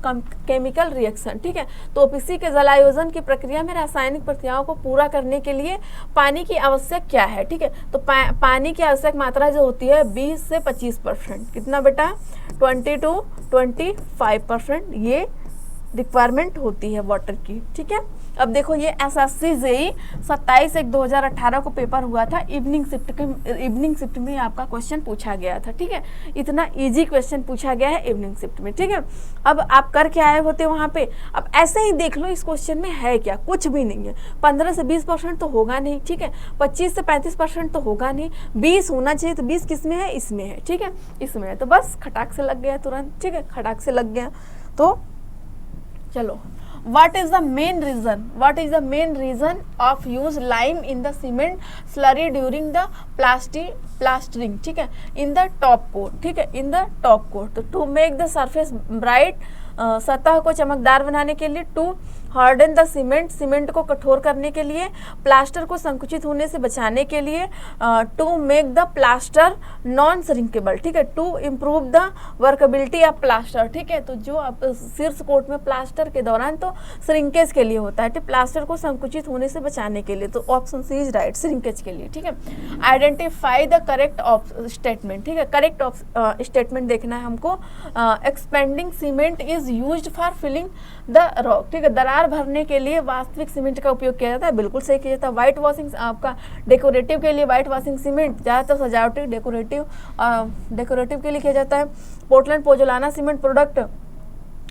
chemical reaction, ठीक है। तो OPC के जलायोजन की प्रक्रिया में रासायनिक प्रक्रियाओं को पूरा करने के लिए पानी की आवश्यक क्या है, ठीक है। तो पानी की आवश्यक मात्रा जो होती है 20 से 25%, कितना बेटा, 20 to 25% ये रिक्वायरमेंट होती है वाटर की, ठीक है। अब देखो ये SSC JEE 27/1/2018 को पेपर हुआ था, इवनिंग शिफ्ट में आपका क्वेश्चन पूछा गया था, ठीक है। इतना इजी क्वेश्चन पूछा गया है इवनिंग शिफ्ट में, ठीक है। अब आप कर के आए होते वहाँ पे, अब ऐसे ही देख लो इस क्वेश्चन में है क्या, कुछ भी नहीं है। 15 से 20% तो होगा नहीं, ठीक है। 25 से 35% तो होगा नहीं, 20 होना चाहिए, तो 20 किस में है, इसमें है, ठीक है, इसमें है। तो बस खटाक से लग गया तुरंत, ठीक है, खटाक से लग गया। तो चलो, what is the main reason of use lime in the cement slurry during the plastering, ठीक है, in the top coat, ठीक है, in the top coat। तो to make the surface bright, सतह को चमकदार बनाने के लिए, टू हार्डन द सीमेंट को कठोर करने के लिए, प्लास्टर को संकुचित होने से बचाने के लिए, to make the plaster non shrinkable, ठीक है, to improve the workability of plaster, ठीक है। तो जो आप शीर्ष कोट में प्लास्टर के दौरान तो श्रिंकेज के लिए होता है, ठीक, प्लास्टर को संकुचित होने से बचाने के लिए, तो option C is right, shrinkage के लिए, ठीक है। Identify the correct of statement, ठीक है, करेक्ट ऑफ स्टेटमेंट देखना है हमको। Expanding cement is used for filling the rock, ठीक है, दरार भरने के लिए वास्तविक सीमेंट का उपयोग किया जाता है, बिल्कुल सही किया जाता है। व्हाइट वॉशिंग आपका डेकोरेटिव के लिए, व्हाइट वॉशिंग सीमेंट ज़्यादातर सजावटी डेकोरेटिव के लिए किया जाता है। Portland pozzolana cement product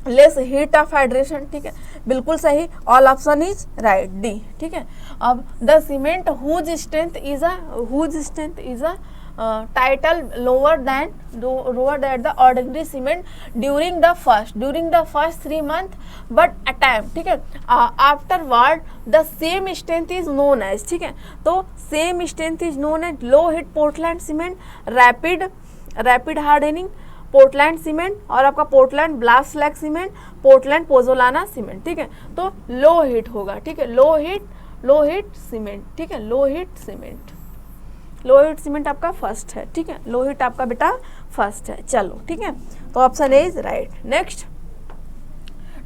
less heat of hydration, ठीक है, बिल्कुल सही, all option is right, D, ठीक है। अब the cement whose strength is a title lower than the ordinary cement during the first 3 months but attempt, ठीक है। Afterward the same strength is known as, ठीक है, तो same strength is known as low heat Portland cement, rapid hardening Portland cement, और आपका Portland blast slag cement, Portland pozzolana cement, ठीक है। तो लो हीट होगा, ठीक है, लो हीट सीमेंट, ठीक है, लो हीट सीमेंट आपका फर्स्ट है, ठीक है, लो हीट आपका बेटा फर्स्ट है। चलो, ठीक है, तो option A is right. Next,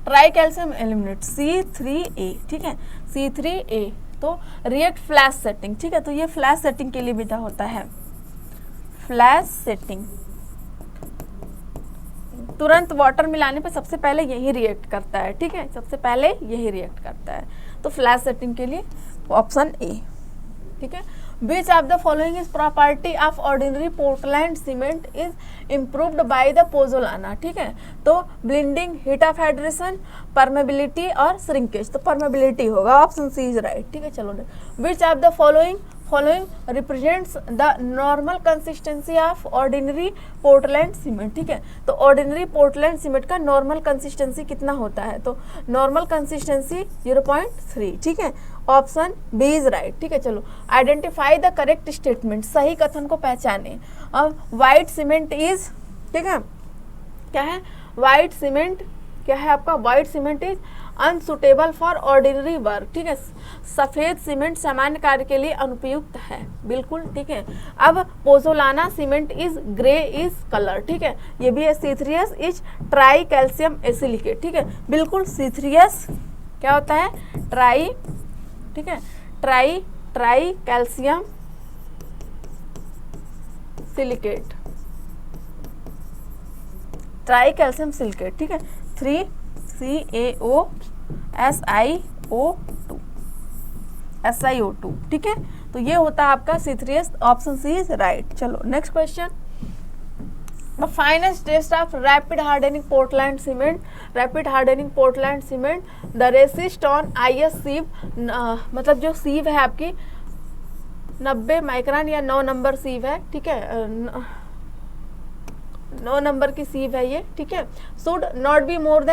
try calcium aluminate C3A, ठीक है, C3A, तो रिएक्ट फ्लैश सेटिंग, ठीक है, तो ये फ्लैश सेटिंग के लिए बेटा होता है, फ्लैश सेटिंग तुरंत वाटर मिलाने पे सबसे पहले यही रिएक्ट करता है, ठीक है, सबसे पहले यही रिएक्ट करता है। तो फ्लैश सेटिंग के लिए ऑप्शन ए, ठीक है। Which of the following is property of ordinary Portland cement is improved by the pozzolana, ठीक है, तो ब्लिंडिंग, हीट ऑफ हाइड्रेशन, परमेबिलिटी और श्रिंकेज, तो परमेबिलिटी होगा, ऑप्शन सी इज राइट, ठीक है। चलो, which of the following represents the normal consistency of ordinary Portland cement, ठीक है, तो ऑर्डिनरी पोर्टलैंड सीमेंट का नॉर्मल कंसिस्टेंसी कितना होता है, तो नॉर्मल कंसिस्टेंसी 0.3, ठीक है, ऑप्शन बी इज राइट, ठीक है। चलो, आइडेंटिफाई द करेक्ट स्टेटमेंट, सही कथन को पहचाने। अब वाइट सीमेंट इज, ठीक है, क्या है, वाइट सीमेंट क्या है आपका, white cement is unsuitable for ordinary work, ठीक है, सफ़ेद सीमेंट सामान्य कार्य के लिए अनुपयुक्त है, बिल्कुल, ठीक है। अब pozzolana cement is grey is colour, ठीक है, ये भी है। C3S इज ट्राई कैल्शियम एसिलिकेट, ठीक है, बिल्कुल, C3S क्या होता है, ट्राई, ठीक है, tri calcium silicate, try calcium silicate, ठीक है, 3CaOSiO2, ठीक है, तो ये होता है आपका C3S, option C is right. चलो, next question, the finest test of rapid hardening Portland cement, the resist on IS sieve, मतलब जो सीव है आपकी 90 माइक्रोन या 9 नंबर सीव है, ठीक है, 9 नंबर की सीव है ये, ठीक है। Should not be more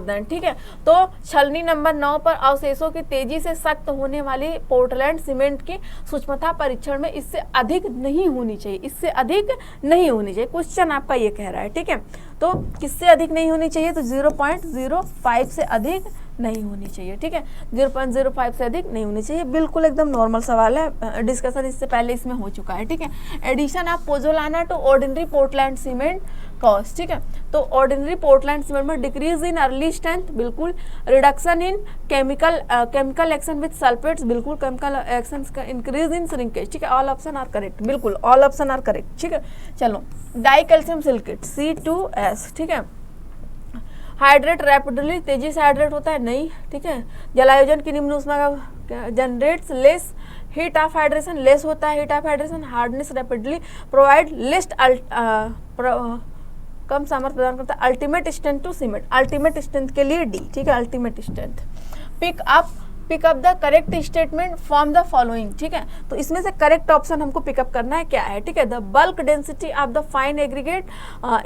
than, ठीक है। तो छलनी नंबर 9 पर अवशेषों की तेजी से सख्त होने वाली पोर्टलैंड सीमेंट की सूक्ष्मता परीक्षण में इससे अधिक नहीं होनी चाहिए, क्वेश्चन आपका ये कह रहा है, ठीक है। तो किससे अधिक नहीं होनी चाहिए, तो 0.05 से अधिक नहीं होनी चाहिए, ठीक है, 0.05 से अधिक नहीं होनी चाहिए, बिल्कुल एकदम नॉर्मल सवाल है, डिस्कशन इससे पहले इसमें हो चुका है, ठीक है। Addition of pozzolana to ordinary Portland cement cost, ठीक है। तो ऑर्डिनरी पोर्टलैंड सीमेंट में डिक्रीज इन अर्ली स्ट्रेंथ, बिल्कुल, reduction in chemical action with sulphates, बिल्कुल, केमिकल एक्शन का इंक्रीज इन श्रिंकेज, ठीक है, ऑल ऑप्शन आर करेक्ट, बिल्कुल ऑल ऑप्शन आर करेक्ट, ठीक है। चलो, डाई कैल्शियम सिलिकेट C2S, ठीक है, हाइड्रेट रैपिडली, तेजी से हाइड्रेट होता है, नहीं, ठीक है। जलायोजन की निम्न ऊष्मा का generates less heat of hydration, less होता है heat of hydration, hardness rapidly, provide list कम सामर्थ्य प्रदान करता है, ultimate strength to cement, ultimate strength के लिए डी, ठीक है, ultimate strength. Pick up the correct statement from the following, ठीक है। तो इसमें से करेक्ट ऑप्शन हमको पिकअप करना है, क्या है, ठीक है। The bulk density of the fine aggregate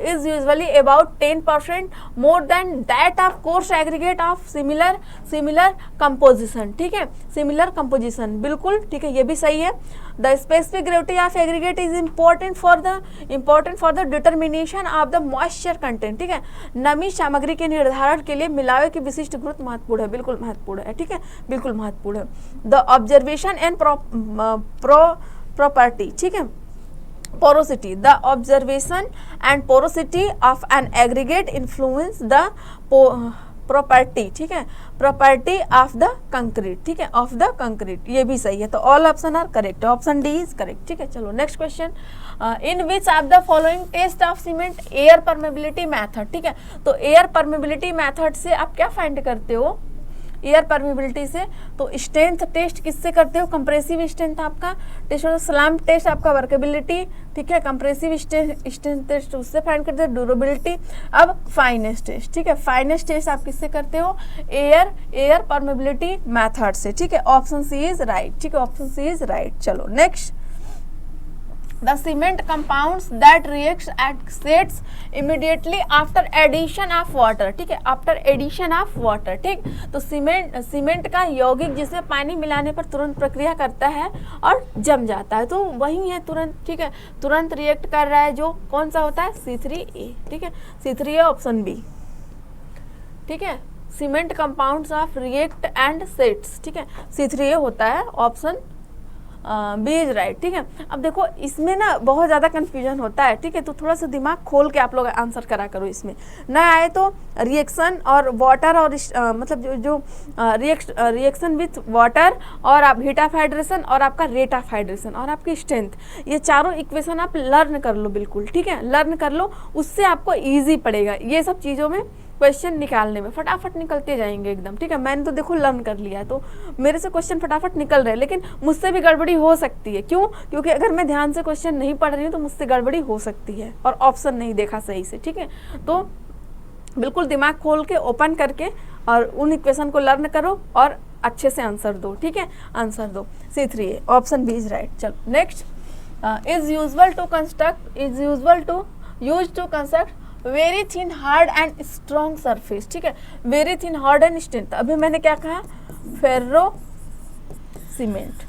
is usually about 10% more than that of coarse aggregate of similar composition, ठीक है, सिमिलर कंपोजिशन, बिल्कुल, ठीक है, ये भी सही है। The specific gravity of aggregate is important for the determination of the moisture content, ठीक है। नमी सामग्री के निर्धारण के लिए मिलावे की विशिष्ट गुरुत्व महत्वपूर्ण है, बिल्कुल महत्वपूर्ण है, ठीक है, बिल्कुल महत्वपूर्ण है। द ऑब्जर्वेशन एंड प्रॉपर्टी, ठीक है, porosity, the observation and porosity of an aggregate influence the property, ठीक है, प्रॉपर्टी ऑफ द कंक्रीट, ठीक है, ऑफ द कंक्रीट, ये भी सही है। तो all option are correct, option D is correct, ठीक है। चलो, next question, in which of the following test of cement air permeability method, ठीक है। तो एयर परमेबिलिटी मेथड से आप क्या फाइंड करते हो, एयर परमेबिलिटी से, तो स्ट्रेंथ टेस्ट किससे करते हो, कंप्रेसिव स्ट्रेंथ आपका टेस्ट होता है, स्लैम टेस्ट आपका वर्केबिलिटी, ठीक है, कंप्रेसिव स्ट्रेंथ टेस्ट उससे फाइंड करते हो, ड्यूरेबिलिटी। अब फाइनेस्ट टेस्ट, ठीक है, फाइनेस्ट टेस्ट आप किससे करते हो, एयर परमेबिलिटी मेथड से, ठीक है, ऑप्शन सी इज राइट, ठीक है, ऑप्शन सी इज राइट। चलो, next, the cement compounds that reacts sets immediately after addition of water, ठीक है, after addition of water, ठीक। तो सीमेंट का यौगिक जिसमें पानी मिलाने पर तुरंत प्रक्रिया करता है और जम जाता है, तो वही है तुरंत, ठीक है, तुरंत रिएक्ट कर रहा है, जो कौन सा होता है, C3A, ठीक है, C3A ऑप्शन बी, ठीक है। Cement compounds of react and sets, ठीक है, C3A होता है, ऑप्शन बी इज राइट, ठीक है। अब देखो, इसमें ना बहुत ज़्यादा कन्फ्यूजन होता है, ठीक है, तो थोड़ा सा दिमाग खोल के आप लोग आंसर करा करो, इसमें ना आए तो रिएक्शन और वाटर और मतलब जो रिएक्शन विथ वाटर और आप हीट ऑफ हाइड्रेशन और आपका रेट ऑफ हाइड्रेशन और आपकी स्ट्रेंथ, ये चारों इक्वेशन आप लर्न कर लो, बिल्कुल, ठीक है, लर्न कर लो, उससे आपको ईजी पड़ेगा, ये सब चीज़ों में क्वेश्चन निकालने में फटाफट निकलते जाएंगे एकदम, ठीक है। मैंने तो देखो लर्न कर लिया है, तो मेरे से क्वेश्चन फटाफट निकल रहे हैं, लेकिन मुझसे भी गड़बड़ी हो सकती है, क्यों, क्योंकि अगर मैं ध्यान से क्वेश्चन नहीं पढ़ रही हूँ तो मुझसे गड़बड़ी हो सकती है और ऑप्शन नहीं देखा सही से, ठीक है। तो बिल्कुल दिमाग खोल के ओपन करके और उन इक्वेशन को लर्न करो और अच्छे से आंसर दो, ठीक है, आंसर दो, C3A option B is right. चलो, next, is usual to construct very thin hard and strong surface, ठीक है, very thin hard and strength. अभी मैंने क्या कहा, फेरो सीमेंट,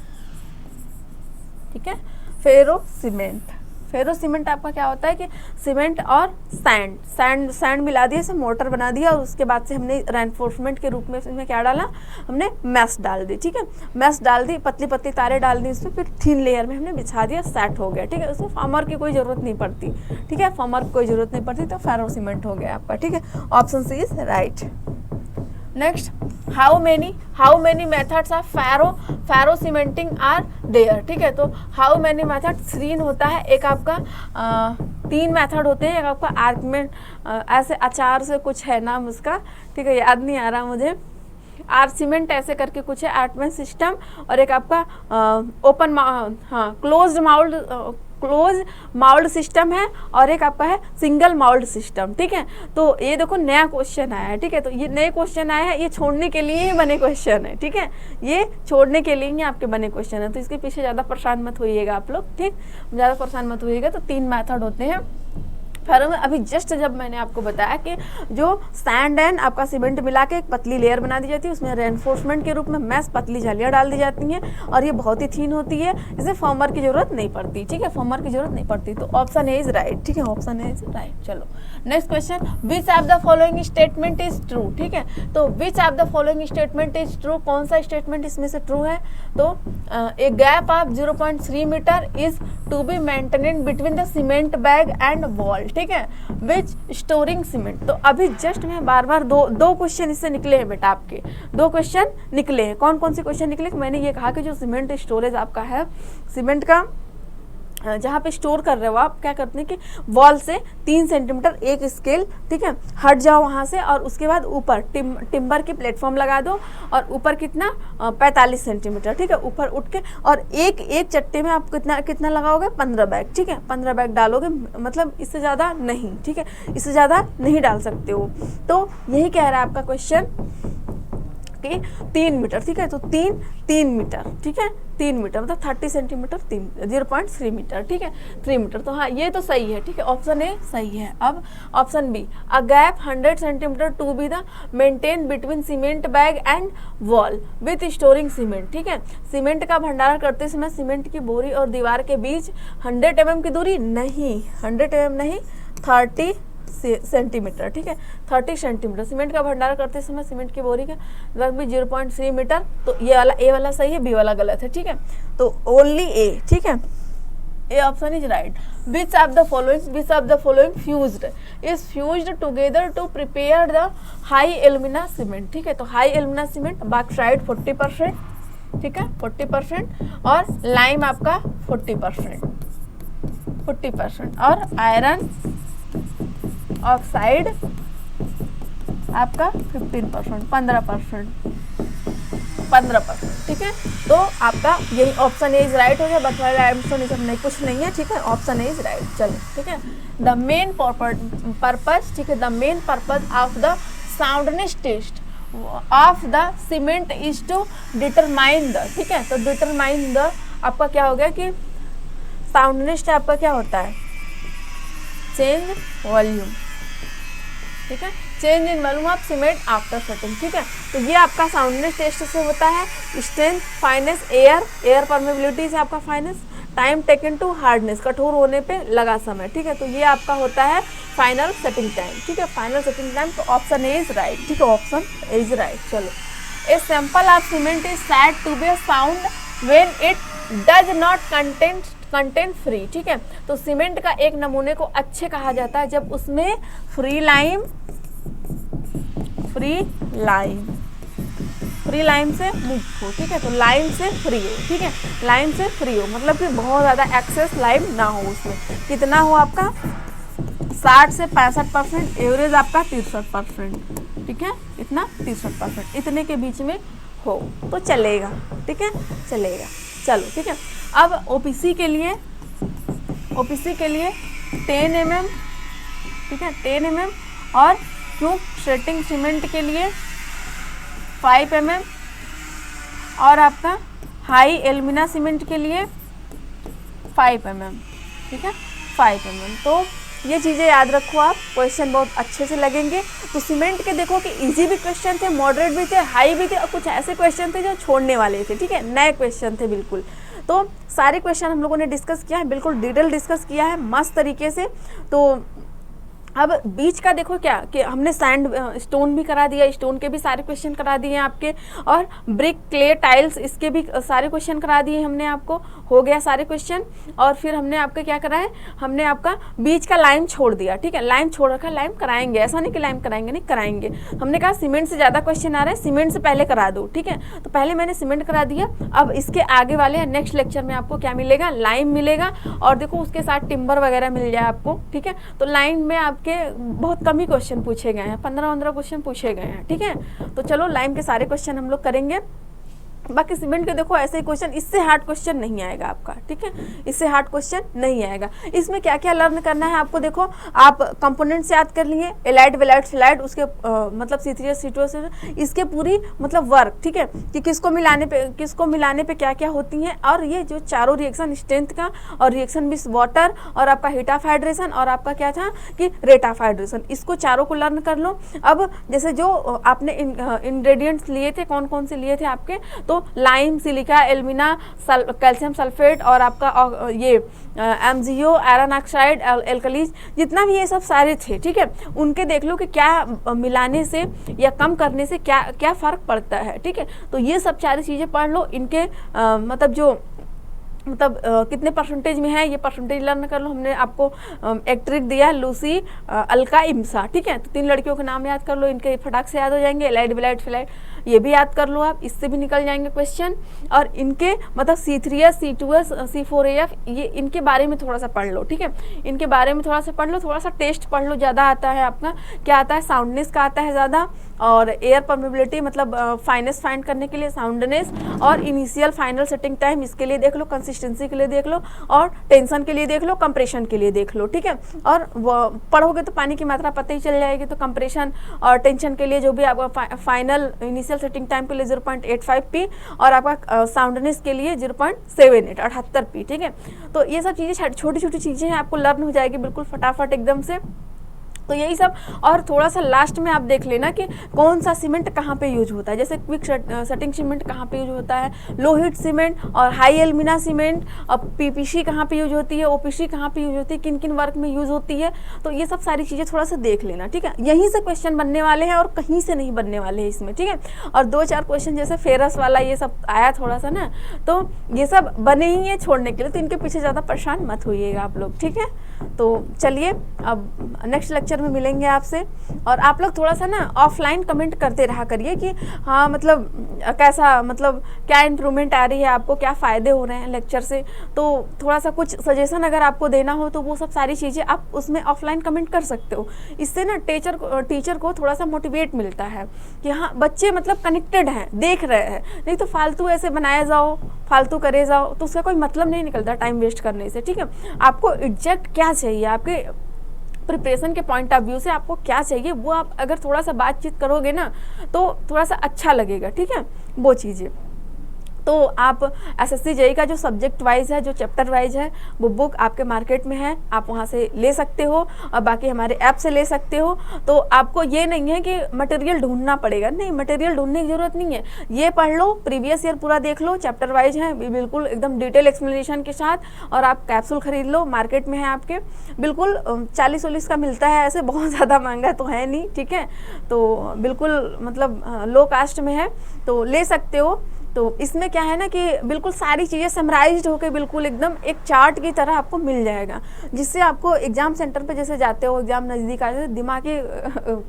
ठीक है, फेरो सीमेंट आपका क्या होता है कि सीमेंट और सैंड मिला दिया, इसे मोर्टर बना दिया और उसके बाद से हमने रेनफोर्समेंट के रूप में इसमें क्या डाला, हमने मैश डाल दी, ठीक है, मैश डाल दी, पतली पतली तारें डाल दी इसमें, फिर थिन लेयर में हमने बिछा दिया, सेट हो गया, ठीक है, उसमें फॉर्मर की कोई ज़रूरत नहीं पड़ती, ठीक है, फॉर्मर की कोई ज़रूरत नहीं पड़ती, तो फेरो सीमेंट हो गया आपका, ठीक है, option C is right. Next, how many methods of ferro cementing are there, ठीक है। तो हाउ मेनी मेथड 3 होता है, एक आपका 3 मेथड होते हैं, एक आपका आर्कमेंट, ऐसे अचार से कुछ है नाम उसका, ठीक है, याद नहीं आ रहा मुझे, आर सीमेंट ऐसे करके कुछ है, आर्कमेंट सिस्टम, और एक आपका ओपन, हाँ, क्लोज माउल्ड सिस्टम है और एक आपका है सिंगल माउल्ड सिस्टम, ठीक है। तो ये देखो नया क्वेश्चन आया है, ठीक है। तो ये नए क्वेश्चन आया है, ये छोड़ने के लिए ही बने क्वेश्चन है, ठीक है। ये छोड़ने के लिए ही आपके बने क्वेश्चन है, तो इसके पीछे ज़्यादा परेशान मत होइएगा आप लोग, ठीक, ज़्यादा परेशान मत होइएगा। तो 3 मेथड होते हैं। फिर अभी जस्ट जब मैंने आपको बताया कि जो सैंड एंड आपका सीमेंट मिला के एक पतली लेयर बना दी जाती है, उसमें रेनफोर्समेंट के रूप में मैस पतली जालियाँ डाल दी जाती हैं और ये बहुत ही थीन होती है, इसे फॉर्मर की जरूरत नहीं पड़ती, ठीक है, फॉर्मर की जरूरत नहीं पड़ती। तो ऑप्शन ए इज राइट, ठीक है, ऑप्शन ए इज राइट। चलो next question, which of the following statement is true, ठीक है। तो which of the following statement is true, कौन सा स्टेटमेंट इसमें से ट्रू है? तो a gap of 0.3 metre is to be maintained between the cement bag and wall, ठीक है, विच स्टोरिंग सीमेंट। तो अभी जस्ट में बार बार दो क्वेश्चन इससे निकले हैं बेटा, आपके 2 क्वेश्चन निकले हैं। कौन कौन से क्वेश्चन निकले? मैंने ये कहा कि जो सीमेंट स्टोरेज आपका है, सीमेंट का जहाँ पे स्टोर कर रहे हो आप, क्या करते हैं कि वॉल से 3 सेंटीमीटर एक स्केल, ठीक है, हट जाओ वहाँ से और उसके बाद ऊपर टिम्बर की प्लेटफॉर्म लगा दो और ऊपर कितना 45 सेंटीमीटर, ठीक है, ऊपर उठ के और एक चट्टे में आप कितना लगाओगे? 15 बैग, ठीक है, 15 बैग डालोगे, मतलब इससे ज़्यादा नहीं, ठीक है, इससे ज़्यादा नहीं डाल सकते हो। तो यही कह रहा है आपका क्वेश्चन कि 3 मीटर, ठीक है, तो 3 मीटर, ठीक है, 3 मीटर मतलब 30 सेंटीमीटर, 0.3 मीटर, ठीक है, 3 मीटर। तो हाँ ये तो सही है, ठीक है, ऑप्शन ए सही है। अब option B, a gap 100 centimetre to be the maintain between cement bag and wall with storing cement, ठीक है, सीमेंट का भंडारण करते समय सीमेंट की बोरी और दीवार के बीच 100 mm की दूरी नहीं, 100 mm नहीं, 30 सेंटीमीटर, ठीक है, 30 सेंटीमीटर सीमेंट का भंडारण करते समय सीमेंट की बोरी का लगभग भी 0.3 मीटर। तो ये वाला ए वाला सही है, बी वाला गलत है, ठीक है, तो ओनली ए, ठीक है, A option is right. Which of the following fused is fused together to prepare the high alumina cement, ठीक है, तो हाई एल्यूमिना सीमेंट बॉक्साइट 40%, ठीक है, 40% और लाइम आपका 40% और आयरन ऑक्साइड आपका 15%, 15%, ठीक है। तो आपका यही ऑप्शन ए इज राइट हो गया। बॉक्साइट लाइमस्टोन ये सब नहीं, कुछ नहीं है, ठीक है, ऑप्शन ए इज राइट। चलो ठीक है, द मेन पर्पज, ठीक है, the main purpose of the soundness test of the cement is to determine the, ठीक है, तो डिटरमाइन द आपका क्या हो गया कि साउंडनेस आपका क्या होता है? चेंज वॉल्यूम, ठीक है, change in volume of cement after setting, ठीक है। तो ये आपका साउंडनेस टेस्ट से होता है। स्ट्रेंथ, फाइनेस, एयर परमेबिलिटी से आपका fineness, time taken to hardness, कठोर होने पे लगा समय, ठीक है, तो ये आपका होता है फाइनल सेटिंग टाइम, ठीक है, फाइनल सेटिंग टाइम। तो ऑप्शन ए इज राइट, ठीक है, ऑप्शन ए इज राइट। चलो, a sample of cement is said to be sound when it does not contain free, ठीक है, तो सीमेंट का एक नमूने को अच्छे कहा जाता है जब उसमें फ्री लाइम से मुक्त हो, ठीक है, तो लाइम से फ्री हो, ठीक है, लाइम से फ्री हो मतलब कि बहुत ज़्यादा एक्सेस लाइम ना हो उसमें। कितना हो आपका? 60 से 65%, एवरेज आपका 63%, ठीक है, इतना 63%, इतने के बीच में हो तो चलेगा, ठीक है, चलेगा। चलो ठीक है, अब ओपीसी के लिए 10 mm, ठीक है, 10 mm और क्यूब स्ट्रेटिंग सीमेंट के लिए 5 mm और आपका हाई एल्यूमिना सीमेंट के लिए 5 mm, ठीक है, 5 mm। तो ये चीज़ें याद रखो आप, क्वेश्चन बहुत अच्छे से लगेंगे। तो सीमेंट के देखो कि इजी भी क्वेश्चन थे, मॉडरेट भी थे, हाई भी थे और कुछ ऐसे क्वेश्चन थे जो छोड़ने वाले थे, ठीक है, नए क्वेश्चन थे बिल्कुल। तो सारे क्वेश्चन हम लोगों ने डिस्कस किया है, बिल्कुल डिटेल डिस्कस किया है मस्त तरीके से। तो अब बीच का देखो क्या कि हमने सैंड स्टोन भी करा दिया, स्टोन के भी सारे क्वेश्चन करा दिए हैं आपके, और ब्रिक, क्ले, टाइल्स इसके भी सारे क्वेश्चन करा दिए हमने आपको, हो गया सारे क्वेश्चन। और फिर हमने आपका क्या करा है, हमने आपका बीच का लाइम छोड़ दिया, ठीक है, लाइम छोड़ रखा, लाइम कराएंगे, ऐसा नहीं कि लाइम कराएंगे नहीं, कराएंगे। हमने कहा सीमेंट से ज़्यादा क्वेश्चन आ रहे हैं, सीमेंट से पहले करा दो, ठीक है, तो पहले मैंने सीमेंट करा दिया। अब इसके आगे वाले नेक्स्ट लेक्चर में आपको क्या मिलेगा? लाइम मिलेगा, और देखो उसके साथ टिम्बर वगैरह मिल जाए आपको, ठीक है। तो लाइम में आपके बहुत कम ही क्वेश्चन पूछे गए हैं, 15-15 क्वेश्चन पूछे गए हैं, ठीक है। तो चलो लाइम के सारे क्वेश्चन हम लोग करेंगे। बाकी सीमेंट के देखो ऐसे ही क्वेश्चन, इससे हार्ड क्वेश्चन नहीं आएगा आपका, ठीक है, इससे हार्ड क्वेश्चन नहीं आएगा। इसमें क्या क्या लर्न करना है आपको, देखो आप कंपोनेंट्स याद कर लिए, एलाइड वेलाइड फिलाइड, उसके मतलब C3H C2H, इसके पूरी मतलब वर्क, ठीक है, कि किसको मिलाने पे क्या क्या होती हैं, और ये जो चारों रिएक्शन स्ट्रेंथ का और रिएक्शन विथ वाटर और आपका हीट ऑफ हाइड्रेशन और आपका क्या था कि रेट ऑफ हाइड्रेशन, इसको चारों को लर्न कर लो। अब जैसे जो आपने इंग्रेडिएंट्स लिए थे, कौन कौन से लिए थे आपके, तो लाइम, सिलिका, एल्मिना, कैल्शियम सल्फेट और आपका ये MgO, आयरन ऑक्साइड, एल्कलीज, जितना भी ये सब सारे थे, ठीक है, उनके देख लो कि क्या मिलाने से या कम करने से क्या क्या फ़र्क पड़ता है, ठीक है। तो ये सब सारी चीज़ें पढ़ लो, इनके मतलब जो कितने परसेंटेज में है ये परसेंटेज लर्न कर लो। हमने आपको एक ट्रिक दिया, लूसी, अलका, इम्सा, ठीक है, तो 3 लड़कियों के नाम याद कर लो, इनके फटाक से याद हो जाएंगे। एलाइड वेलाइड फिलाइड ये भी याद कर लो आप, इससे भी निकल जाएंगे क्वेश्चन। और इनके मतलब C3H C2H C4AF ये इनके बारे में थोड़ा सा पढ़ लो, ठीक है, इनके बारे में थोड़ा सा पढ़ लो, थोड़ा सा टेस्ट पढ़ लो, ज़्यादा आता है आपका, क्या आता है, साउंडनेस का आता है ज़्यादा, और एयर परमेबिलिटी मतलब फाइनेस फाइंड करने के लिए साउंडनेस, और इनिशियल फाइनल सेटिंग टाइम इसके लिए देख लो, कंसिस्टेंसी के लिए देख लो, और टेंशन के लिए देख लो, कंप्रेशन के लिए देख लो, ठीक है। और पढ़ोगे तो पानी की मात्रा पता ही चल जाएगी, तो कंप्रेशन और टेंशन के लिए जो भी आपका फाइनल इनिशियल सेटिंग टाइम के लिए 0.85 पी, और आपका साउंडनेस के लिए 0.78 78 पी, ठीक है। तो ये सब चीज़ें छोटी छोटी चीज़ें हैं, आपको लर्न हो जाएगी बिल्कुल फटाफट एकदम से। तो यही सब, और थोड़ा सा लास्ट में आप देख लेना कि कौन सा सीमेंट कहाँ पे यूज होता है, जैसे क्विक सेटिंग सीमेंट कहाँ पे यूज होता है, लो हीट सीमेंट और हाई एल्मिना सीमेंट, और PPC कहाँ पे यूज होती है, OPC कहाँ पे यूज होती है, किन किन वर्क में यूज होती है। तो ये सब सारी चीज़ें थोड़ा सा देख लेना, ठीक है, यहीं से क्वेश्चन बनने वाले हैं और कहीं से नहीं बनने वाले हैं इसमें, ठीक है। और 2-4 क्वेश्चन जैसे फेरस वाला ये सब आया थोड़ा सा ना, तो ये सब बने ही है छोड़ने के लिए, तो इनके पीछे ज़्यादा परेशान मत होइएगा आप लोग, ठीक है। तो चलिए अब नेक्स्ट लेक्चर में मिलेंगे आपसे, और आप लोग थोड़ा सा ना ऑफलाइन कमेंट करते रहा करिए कि हाँ मतलब कैसा, मतलब क्या इम्प्रूवमेंट आ रही है आपको, क्या फ़ायदे हो रहे हैं लेक्चर से। तो थोड़ा सा कुछ सजेशन अगर आपको देना हो तो वो सब सारी चीज़ें आप उसमें ऑफलाइन कमेंट कर सकते हो। इससे ना टीचर को थोड़ा सा मोटिवेट मिलता है कि हाँ बच्चे मतलब कनेक्टेड हैं, देख रहे हैं, नहीं तो फालतू ऐसे बनाए जाओ, फालतू करे जाओ, तो उसका कोई मतलब नहीं निकलता टाइम वेस्ट करने से, ठीक है। आपको एग्जैक्ट क्या चाहिए, आपके प्रिपरेशन के पॉइंट ऑफ व्यू से आपको क्या चाहिए, वो आप अगर थोड़ा सा बातचीत करोगे ना तो थोड़ा सा अच्छा लगेगा, ठीक है, वो चीज़ें। तो आप SSC JEE का जो सब्जेक्ट वाइज है, जो चैप्टर वाइज है, वो बुक आपके मार्केट में है, आप वहाँ से ले सकते हो, और बाकी हमारे ऐप से ले सकते हो। तो आपको ये नहीं है कि मटेरियल ढूंढना पड़ेगा, नहीं, मटेरियल ढूंढने की ज़रूरत नहीं है, ये पढ़ लो, प्रीवियस ईयर पूरा देख लो, चैप्टर वाइज है बिल्कुल एकदम डिटेल एक्सप्लेनेशन के साथ, और आप कैप्सूल खरीद लो, मार्केट में है आपके बिल्कुल 40-40 का मिलता है, ऐसे बहुत ज़्यादा महंगा तो है नहीं, ठीक है। तो बिल्कुल मतलब लो कास्ट में है, तो ले सकते हो। तो इसमें क्या है ना कि बिल्कुल सारी चीज़ें समराइज्ड होकर बिल्कुल एकदम एक चार्ट की तरह आपको मिल जाएगा, जिससे आपको एग्जाम सेंटर पे जैसे जाते हो, एग्जाम नज़दीक आ जाए, दिमाग ही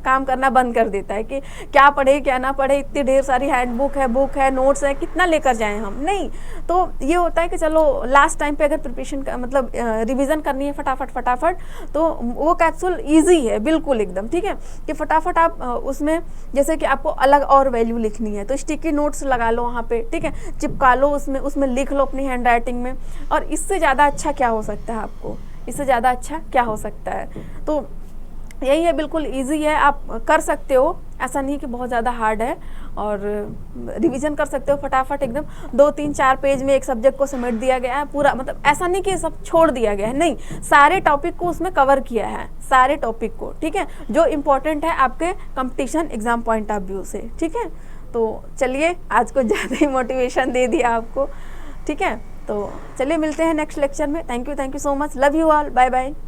काम करना बंद कर देता है कि क्या पढ़े क्या ना पढ़े, इतनी ढेर सारी हैंडबुक है, बुक है, नोट्स है, कितना लेकर जाएं हम, नहीं। तो ये होता है कि चलो लास्ट टाइम पे अगर प्रिपरेशन मतलब रिविज़न करनी है फटाफट, तो वो कैप्सूल ईजी है बिल्कुल एकदम, ठीक है, कि फटाफट आप उसमें जैसे कि आपको अलग और वैल्यू लिखनी है तो स्टिकी नोट्स लगा लो वहाँ पे, ठीक है, चिपका लो, उसमें लिख लो अपनी हैंड राइटिंग में। और इससे ज़्यादा अच्छा क्या हो सकता है आपको, इससे ज़्यादा अच्छा क्या हो सकता है। तो यही है, बिल्कुल इजी है, आप कर सकते हो, ऐसा नहीं कि बहुत ज़्यादा हार्ड है, और रिवीजन कर सकते हो फटाफट एकदम। 2-3-4 पेज में एक सब्जेक्ट को समेट दिया गया है पूरा, मतलब ऐसा नहीं कि सब छोड़ दिया गया है, नहीं, सारे टॉपिक को उसमें कवर किया है, सारे टॉपिक को, ठीक है, जो इम्पोर्टेंट है आपके competition exam point of view से, ठीक है। तो चलिए आज को ज़्यादा ही मोटिवेशन दे दिया आपको, ठीक है। तो चलिए मिलते हैं नेक्स्ट लेक्चर में। Thank you so much, love you all, bye bye.